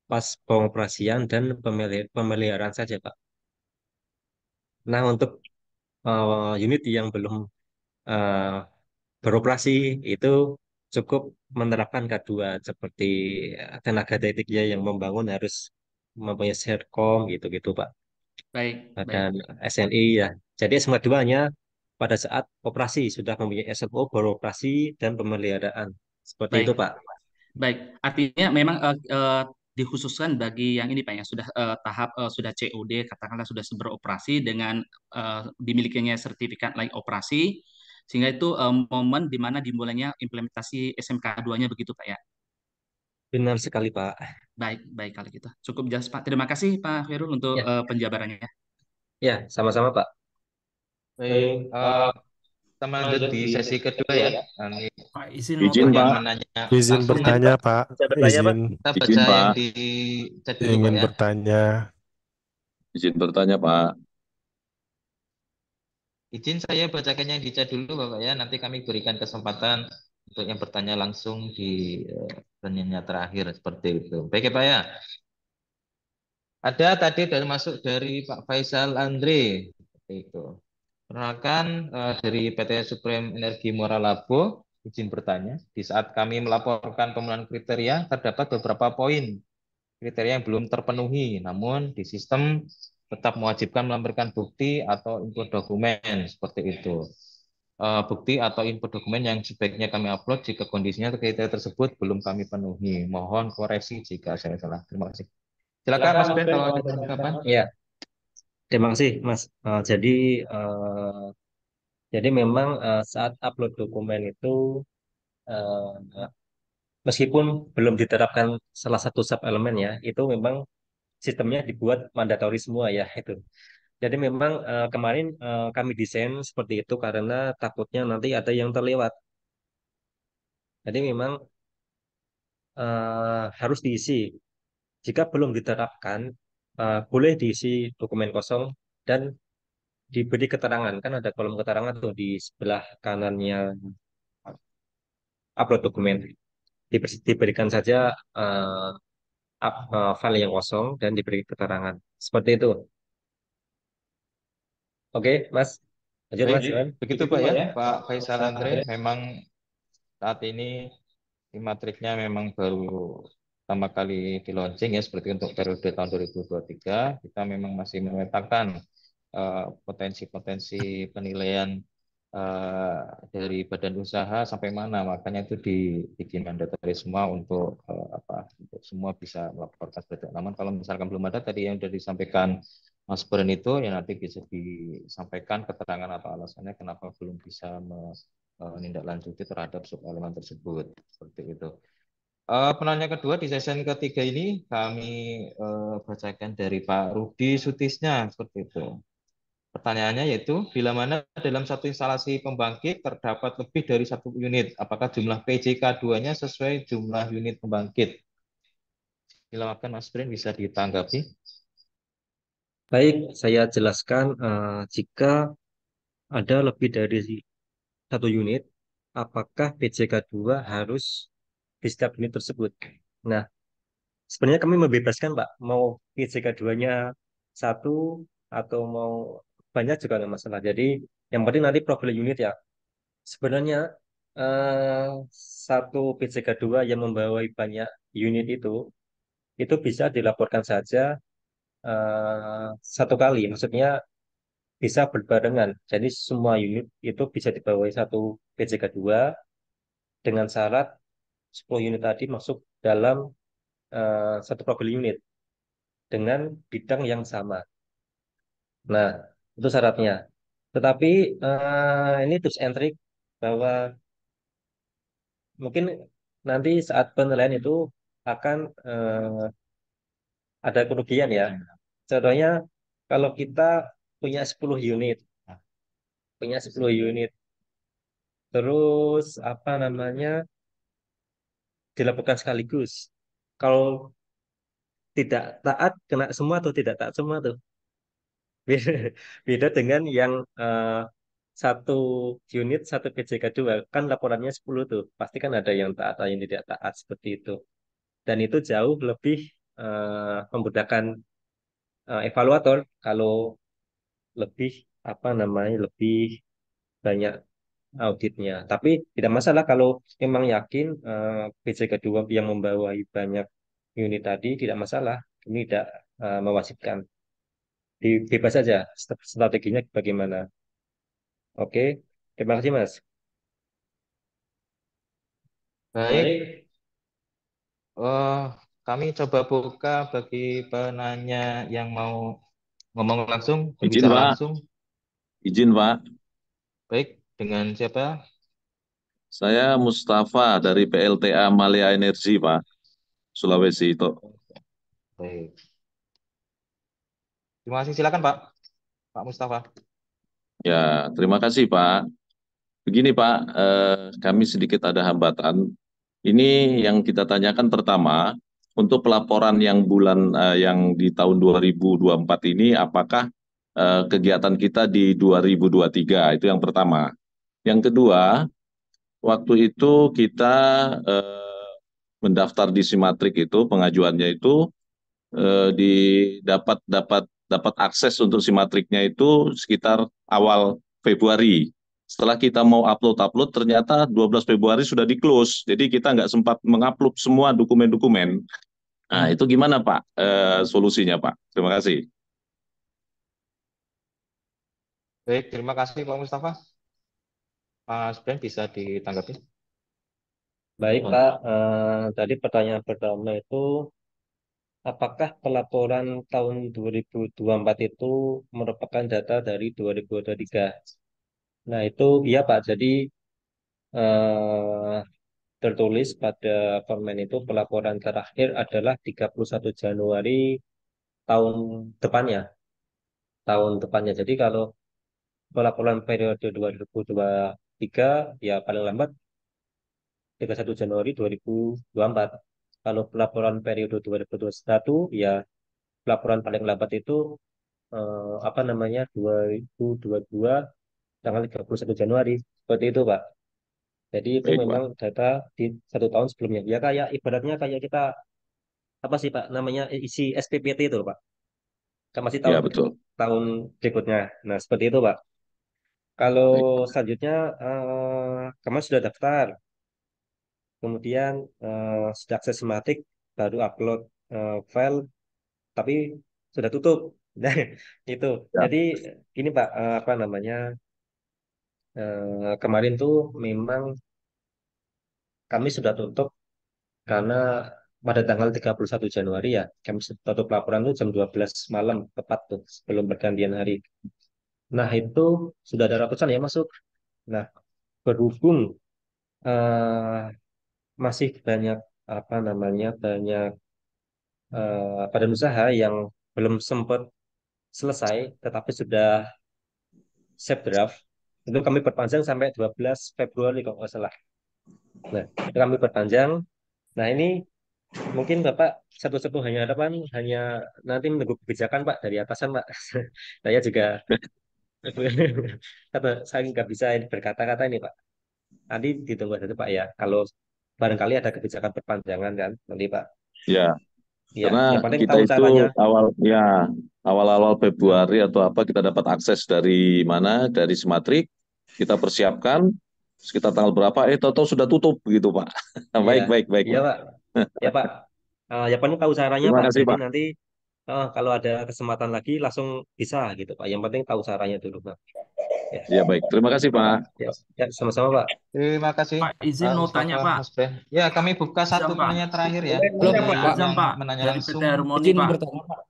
pas pengoperasian dan pemeliharaan saja, Pak. Nah, untuk unit yang belum eh, beroperasi itu cukup menerapkan K2 seperti tenaga tekniknya yang membangun harus mempunyai Serkom gitu-gitu, Pak. Baik, Dan baik. SNI ya. Jadi SMK 2 hanya pada saat operasi sudah mempunyai SMO beroperasi dan pemeliharaan. Seperti Baik. itu, Pak. Baik, artinya memang dikhususkan bagi yang ini Pak ya sudah tahap sudah COD, katakanlah sudah beroperasi dengan dimilikinya sertifikat layak operasi, sehingga itu momen di mana dimulainya implementasi SMK 2-nya begitu Pak ya. Benar sekali, Pak. Baik, baik kalau gitu. Cukup jelas Pak. Terima kasih Pak Khairul untuk Ya, penjabarannya. ya, sama-sama, Pak. Baik, kita lanjut di sesi kedua ya. Kami Pak, izin untuk mau yang Pak. menanya Izin langsung bertanya, Pak. Bisa bertanya, Pak? Izin kita Izin, baca yang Pak. di chat dulu Pak ingin ya. bertanya. Izin bertanya, Pak. Izin saya bacakan yang di chat dulu Bapak ya. Nanti kami berikan kesempatan untuk yang bertanya langsung di pertanyaannya terakhir seperti itu. Baik ya Pak ya. Ada tadi dari masuk dari Pak Faisal Andre seperti itu. Perkenalkan dari PT Supreme Energi Muara Labo, izin bertanya. Di saat kami melaporkan pemenuhan kriteria, terdapat beberapa poin kriteria yang belum terpenuhi. Namun di sistem tetap mewajibkan melampirkan bukti atau input dokumen seperti itu. Bukti atau input dokumen yang sebaiknya kami upload jika kondisinya kriteria tersebut belum kami penuhi. Mohon koreksi jika saya salah. Terima kasih. Silakan Mas Ben kalau ada tanggapan. Ya, terima kasih, Mas. Jadi memang saat upload dokumen itu eh, meskipun belum diterapkan salah satu sub elemen ya, itu memang sistemnya dibuat mandatori semua ya itu. Jadi memang kemarin kami desain seperti itu karena takutnya nanti ada yang terlewat. Jadi memang harus diisi. Jika belum diterapkan, boleh diisi dokumen kosong dan diberi keterangan. Kan ada kolom keterangan tuh di sebelah kanannya upload dokumen. Diberikan saja file yang kosong dan diberi keterangan. Seperti itu. Oke, Mas. Lanjut, Baik, Mas. Iwan. begitu Pak ya, Pak Faisal Andre. Memang saat ini matriknya memang baru pertama kali di launching ya, seperti untuk periode tahun 2023, kita memang masih memetakan potensi-potensi penilaian dari badan usaha sampai mana, makanya itu dibikin mandatory semua untuk untuk semua bisa melaporkan seperti itu. Namun kalau misalkan belum ada tadi yang sudah disampaikan Mas Bren itu, ya nanti bisa disampaikan keterangan atau alasannya kenapa belum bisa menindaklanjuti terhadap subelemen tersebut, seperti itu. Penanya kedua di sesi ketiga ini kami bacakan dari Pak Rudi Sutisnya, seperti itu. Pertanyaannya yaitu, bila mana dalam satu instalasi pembangkit terdapat lebih dari satu unit, apakah jumlah PJK2-nya sesuai jumlah unit pembangkit? Silakan Mas Brin, bisa ditanggapi. Baik, saya jelaskan jika ada lebih dari satu unit, apakah PJK2 harus di setiap unit tersebut? Nah, sebenarnya kami membebaskan, Pak, mau PJK2-nya satu atau mau banyak juga nggak masalah. Jadi, yang penting nanti profil unit ya. Sebenarnya satu PJK2 yang membawa banyak unit itu bisa dilaporkan saja satu kali. Maksudnya bisa berbarengan. Jadi semua unit itu bisa dibawahi satu PJK2 dengan syarat 10 unit tadi masuk dalam satu profil unit dengan bidang yang sama. Nah, itu syaratnya. Tetapi ini tips and trick bahwa mungkin nanti saat penilaian itu akan ada kerugian ya. Contohnya kalau kita punya 10 unit, terus apa namanya dilakukan sekaligus. Kalau tidak taat kena semua atau tidak taat semua tuh. Beda, beda dengan yang satu unit satu PJK2 kan laporannya 10 tuh. Pasti kan ada yang taat ada yang tidak taat seperti itu. Dan itu jauh lebih memudahkan evaluator kalau lebih apa namanya lebih banyak auditnya. Tapi tidak masalah kalau memang yakin PJK2 yang membawahi banyak unit tadi tidak masalah. Ini tidak mewajibkan. Bebas saja strateginya bagaimana. Oke, terima kasih Mas. Baik, kami coba buka bagi penanya yang mau ngomong langsung, Izin berbicara Pak, langsung. izin Pak. Baik, dengan siapa? Saya Mustafa dari PLTA Malaya Energi Pak, Sulawesi itu. Baik. Terima kasih, silakan Pak. Pak Mustafa. Ya, terima kasih Pak. Begini Pak, kami sedikit ada hambatan. Ini yang kita tanyakan pertama, untuk pelaporan yang yang di tahun 2024 ini, apakah kegiatan kita di 2023? Itu yang pertama. Yang kedua, waktu itu kita mendaftar di Simatrik itu, pengajuannya itu dapat akses untuk Simatriknya itu sekitar awal Februari. Setelah kita mau upload, ternyata 12 Februari sudah di-close. Jadi kita nggak sempat mengupload semua dokumen-dokumen. Nah, itu gimana Pak solusinya Pak? Terima kasih. Baik, terima kasih Pak Mustafa. Mas Ben bisa ditanggapi. Baik Pak, tadi pertanyaan pertama itu apakah pelaporan tahun 2024 itu merupakan data dari 2023? Nah itu iya Pak, jadi eh, tertulis pada permen itu pelaporan terakhir adalah 31 Januari tahun depannya. Tahun depannya. Jadi kalau pelaporan periode 2023 ya paling lambat 31 Januari 2024. Kalau pelaporan periode 2021 ya pelaporan paling lambat itu apa namanya 2022 tanggal 31 Januari. Seperti itu, Pak. Jadi itu Baik Pak. memang data di satu tahun sebelumnya. Ya kayak ibaratnya kayak kita apa sih Pak namanya isi SPPT itu, Pak. Kan masih tahun Ya betul. tahun berikutnya. Nah, seperti itu, Pak. Kalau Baik. selanjutnya kemarin sudah daftar, kemudian sudah akses Simatik, baru upload file tapi sudah tutup. Nah, itu. Ya. Jadi gini Pak, apa namanya? Kemarin tuh memang kami sudah tutup karena pada tanggal 31 Januari ya, kami tutup laporan tuh jam 12 malam tepat tuh sebelum pergantian hari. Nah, itu sudah ada ratusan ya masuk. Nah, berhubung eh, masih banyak apa namanya banyak badan usaha yang belum sempat selesai, tetapi sudah save draft, itu kami perpanjang sampai 12 Februari kalau nggak salah. Nah, itu kami perpanjang. Nah, ini mungkin Bapak satu-satunya harapan hanya nanti menunggu kebijakan Pak dari atasan Pak. Saya juga karena saya nggak bisa berkata-kata ini Pak. Nanti ditunggu saja Pak ya. Kalau barangkali ada kebijakan perpanjangan kan nanti Pak. Ya, Ya, karena yang penting kita tahu itu caranya. awal-awal Februari atau apa kita dapat akses dari mana? Dari Simatrik. Kita persiapkan sekitar tanggal berapa? Tahu-tahu sudah tutup begitu Pak. Iya, Baik, baik, baik iya Pak. Pak. Ya Pak. Yang penting tahu caranya Terima Pak. kasih Jadi Pak. nanti kalau ada kesempatan lagi langsung bisa gitu Pak. Yang penting tahu caranya dulu Pak. Ya, Ya baik, terima kasih Pak. ya, sama-sama Pak. Terima kasih Pak, izin Pak mau Mustafa, tanya Pak. Mas Bren. Ya, kami buka Azam satu Pak. penanya terakhir ya. Belum, Ini Pak. Azam yang Pak menanya dari langsung. PT Harmoni Izin Pak. bertanya, Pak.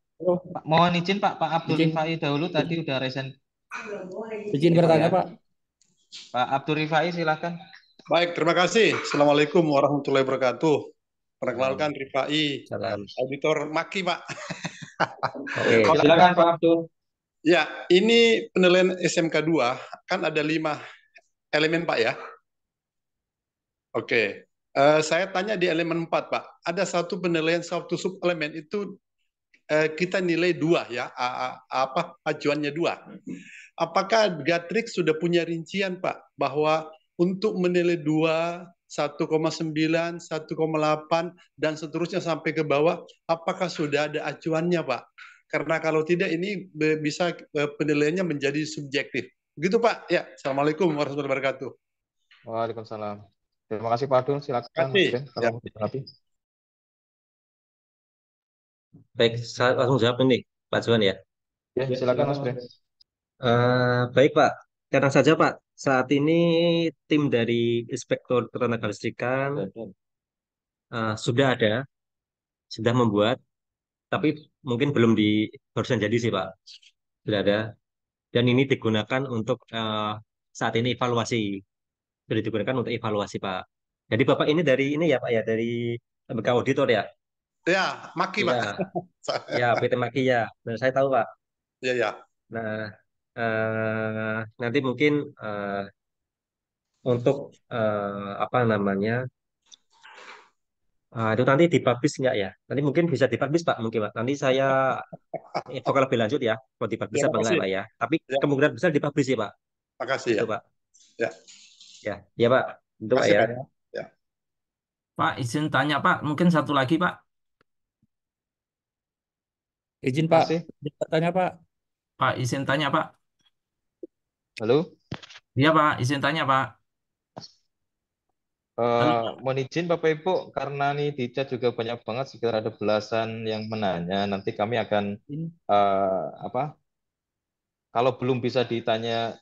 Mohon izin Pak Abdul Izin, Rifai dahulu tadi udah resen. izin Ini Pak bertanya, ya. Pak. Pak Abdul Rifai silakan. Baik, terima kasih. Assalamualaikum warahmatullahi wabarakatuh. Perkenalkan Rifai, Salam. auditor Maki, Pak. Oke. Silakan Pak Abdul. Ya, ini penilaian SMK 2 kan ada 5 elemen Pak ya. Oke. Saya tanya di elemen 4 Pak. Ada satu penilaian satu sub elemen itu kita nilai 2 ya. Acuannya 2. Apakah Gatrix sudah punya rincian Pak bahwa untuk menilai 2, 1,9, 1,8 dan seterusnya sampai ke bawah, apakah sudah ada acuannya Pak? Karena kalau tidak ini bisa penilaiannya menjadi subjektif. Begitu Pak. Ya, Assalamualaikum warahmatullahi wabarakatuh. Waalaikumsalam. Terima kasih Pak Abdul. Silakan Mas Ben kalau mau ditanggapi. Baik, saya langsung jawab ini, Pak Juan ya. Ya, silakan Mas Ben. Baik Pak, tenang saja Pak. Saat ini tim dari Inspektur Ketenagalistrikan sudah membuat, tapi mungkin belum barusan jadi sih Pak. Sudah ada. Dan ini digunakan untuk saat ini evaluasi. Sudah digunakan untuk evaluasi Pak. Jadi Bapak ini dari ini ya Pak ya, dari lembaga auditor ya? Ya, Maki Pak. Ya, PT Maki ya. Nah, saya tahu Pak. Ya, ya. Nah, nanti mungkin untuk apa namanya itu nanti dipublish nggak ya? Nanti mungkin bisa dipublish Pak, mungkin Pak. Nanti saya info lebih lanjut ya, mau dipublish apa enggak Pak ya? Tapi kemungkinan besar dipublish ya Pak. Makasih itu ya. Pak. Ya. Ya Pak. Itu Pak Makasih, ya. Pak, ya. Pak, izin tanya Pak, mungkin satu lagi Pak. Izin Pak, Masih? izin bertanya Pak. Pak, izin tanya Pak. Halo? Iya Pak, izin tanya Pak. Mohon izin Bapak Ibu, karena nih di chat juga banyak banget, sekitar ada belasan yang menanya. Nanti kami akan kalau belum bisa ditanya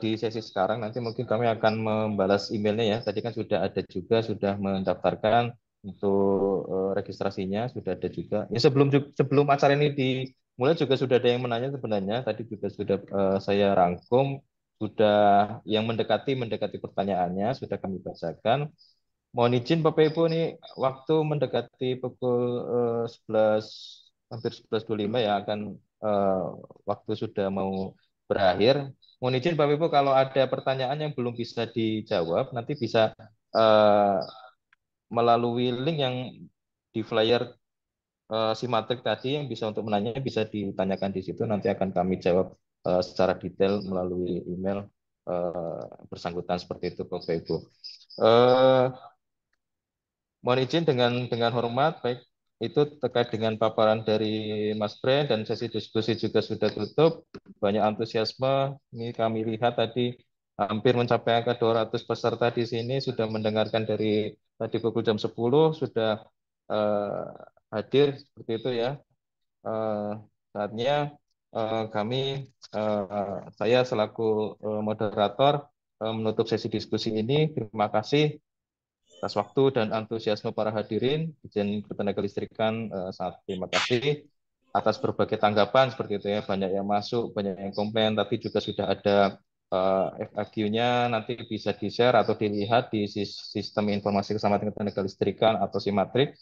di sesi sekarang, nanti mungkin kami akan membalas emailnya ya. Tadi kan sudah ada juga, sudah mendaftarkan untuk registrasinya, sudah ada juga. Ya sebelum acara ini dimulai juga sudah ada yang menanya sebenarnya. Tadi juga sudah saya rangkum, sudah yang mendekati pertanyaannya, sudah kami bacakan. Mohon izin Bapak Ibu nih, waktu mendekati pukul 11, hampir 11.25 ya, akan waktu sudah mau berakhir. Mohon izin Bapak Ibu kalau ada pertanyaan yang belum bisa dijawab, nanti bisa melalui link yang di flyer Simatrik tadi yang bisa untuk menanya bisa ditanyakan di situ, nanti akan kami jawab secara detail melalui email bersangkutan seperti itu Bapak Ibu. Mohon izin dengan hormat, baik itu terkait dengan paparan dari Mas Bren dan sesi diskusi juga sudah tutup. Banyak antusiasme, ini kami lihat tadi hampir mencapai angka 200 peserta di sini sudah mendengarkan dari tadi pukul jam 10, sudah eh, hadir seperti itu ya. Eh, Saatnya saya selaku moderator menutup sesi diskusi ini. Terima kasih atas waktu dan antusiasme para hadirin. Izin Ketenagalistrikan sangat terima kasih atas berbagai tanggapan seperti itu ya. Banyak yang masuk, banyak yang komplain, tapi juga sudah ada FAQ-nya, nanti bisa di-share atau dilihat di sistem informasi keselamatan ketenagalistrikan atau Simatrik,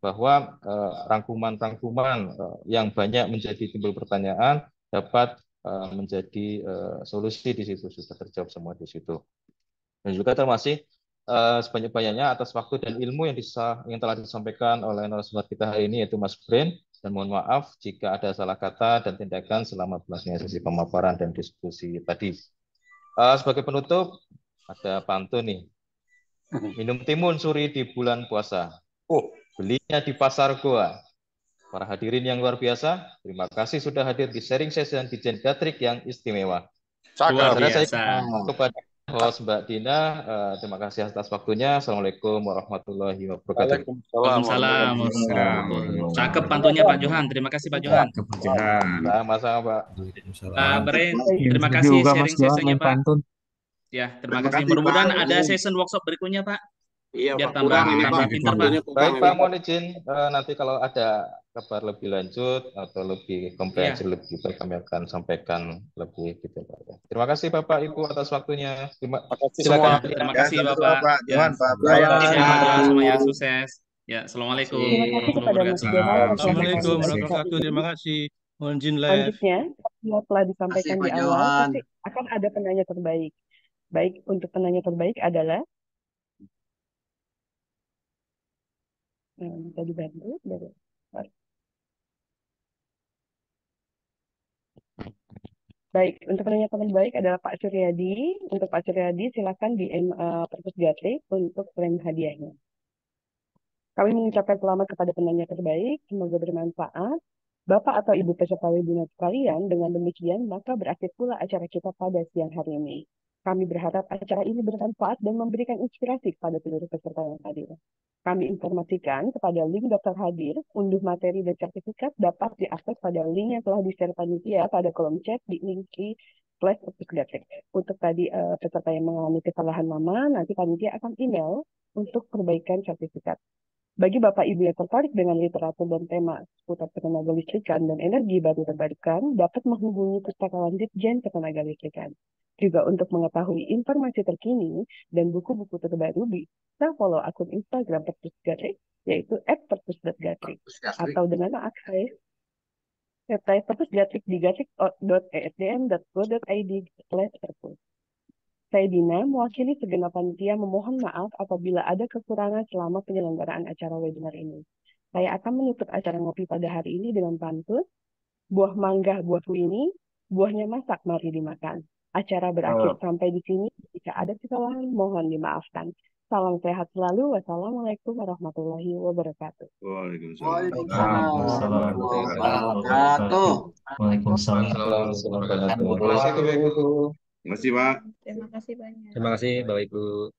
bahwa rangkuman-rangkuman yang banyak menjadi timbul pertanyaan dapat menjadi solusi di situ, sudah terjawab semua di situ. Dan juga termasuk sebanyak-banyaknya atas waktu dan ilmu yang telah disampaikan oleh narasumber kita hari ini, yaitu Mas Brin, dan mohon maaf jika ada salah kata dan tindakan selama berlangsungnya sesi pemaparan dan diskusi tadi. Sebagai penutup, ada pantun nih. Minum timun suri di bulan puasa. Belinya di pasar goa. Para hadirin yang luar biasa, terima kasih sudah hadir di sharing session di Jen Gatrik yang istimewa. Luar biasa. Kepada host Mbak Dina, terima kasih atas waktunya. Assalamualaikum warahmatullahi wabarakatuh. Waalaikumsalam. Cakep pantunnya Pak Johan. Terima kasih Pak Johan. Sama-sama Pak. Pak Bren, terima kasih sharing sessionnya Pak. Ya, terima kasih. Mudah-mudahan ada session workshop berikutnya Pak. Iya, biar Pak, tambah kurang ini, Pak. pintar Pak. Baik Pak, mohon izin nanti kalau ada kabar lebih lanjut atau lebih komprehensif, lebih baik kami akan sampaikan lebih gitu Pak. Terima kasih Bapak Ibu atas waktunya. Silakan. Terima kasih Bapak. Johan, Pak Johan semuanya sukses. Ya, assalamualaikum warahmatullahi wabarakatuh. Assalamualaikum warahmatullahi wabarakatuh. Terima kasih. Mohon izin live. Selanjutnya, yang telah disampaikan di awal, pasti akan ada penanya terbaik. Baik, untuk penanya terbaik adalah bisa dibantu dari Baik, untuk penanya terbaik adalah Pak Suryadi. Untuk Pak Suryadi, silakan DM Perpus Gatrik untuk klaim hadiahnya. Kami mengucapkan selamat kepada penanya terbaik, semoga bermanfaat. Bapak atau Ibu peserta webinar sekalian, dengan demikian maka berakhir pula acara kita pada siang hari ini. Kami berharap acara ini bermanfaat dan memberikan inspirasi kepada seluruh peserta yang hadir. Kami informasikan kepada link daftar hadir, unduh materi dan sertifikat dapat diakses pada link yang telah di-share panitia pada kolom chat di link/Perpus Gatrik. Untuk tadi peserta yang mengalami kesalahan nama, nanti panitia akan email untuk perbaikan sertifikat. Bagi Bapak Ibu yang tertarik dengan literatur dan tema seputar ketenagalistrikan dan energi baru terbarukan, dapat menghubungi Pustakawan Ditjen Ketenagalistrikan. Juga untuk mengetahui informasi terkini dan buku-buku terbaru, bisa follow akun Instagram Perpus Gatrik, yaitu @perpus.gatrik, atau dengan akses website Perpus Gatrik di gatrik.esdm.go.id/perpus. Saya Dina, mewakili segenap panitia memohon maaf apabila ada kekurangan selama penyelenggaraan acara webinar ini. Saya akan menutup acara ngopi pada hari ini dengan pantun, buah mangga buahku ini, buahnya masak mari dimakan. Acara berakhir sampai di sini, jika ada kesalahan mohon dimaafkan. Salam sehat selalu, wassalamualaikum warahmatullahi wabarakatuh. Waalaikumsalam warahmatullahi wabarakatuh. Terima kasih, Pak. Terima kasih banyak. Terima kasih Bapak Ibu.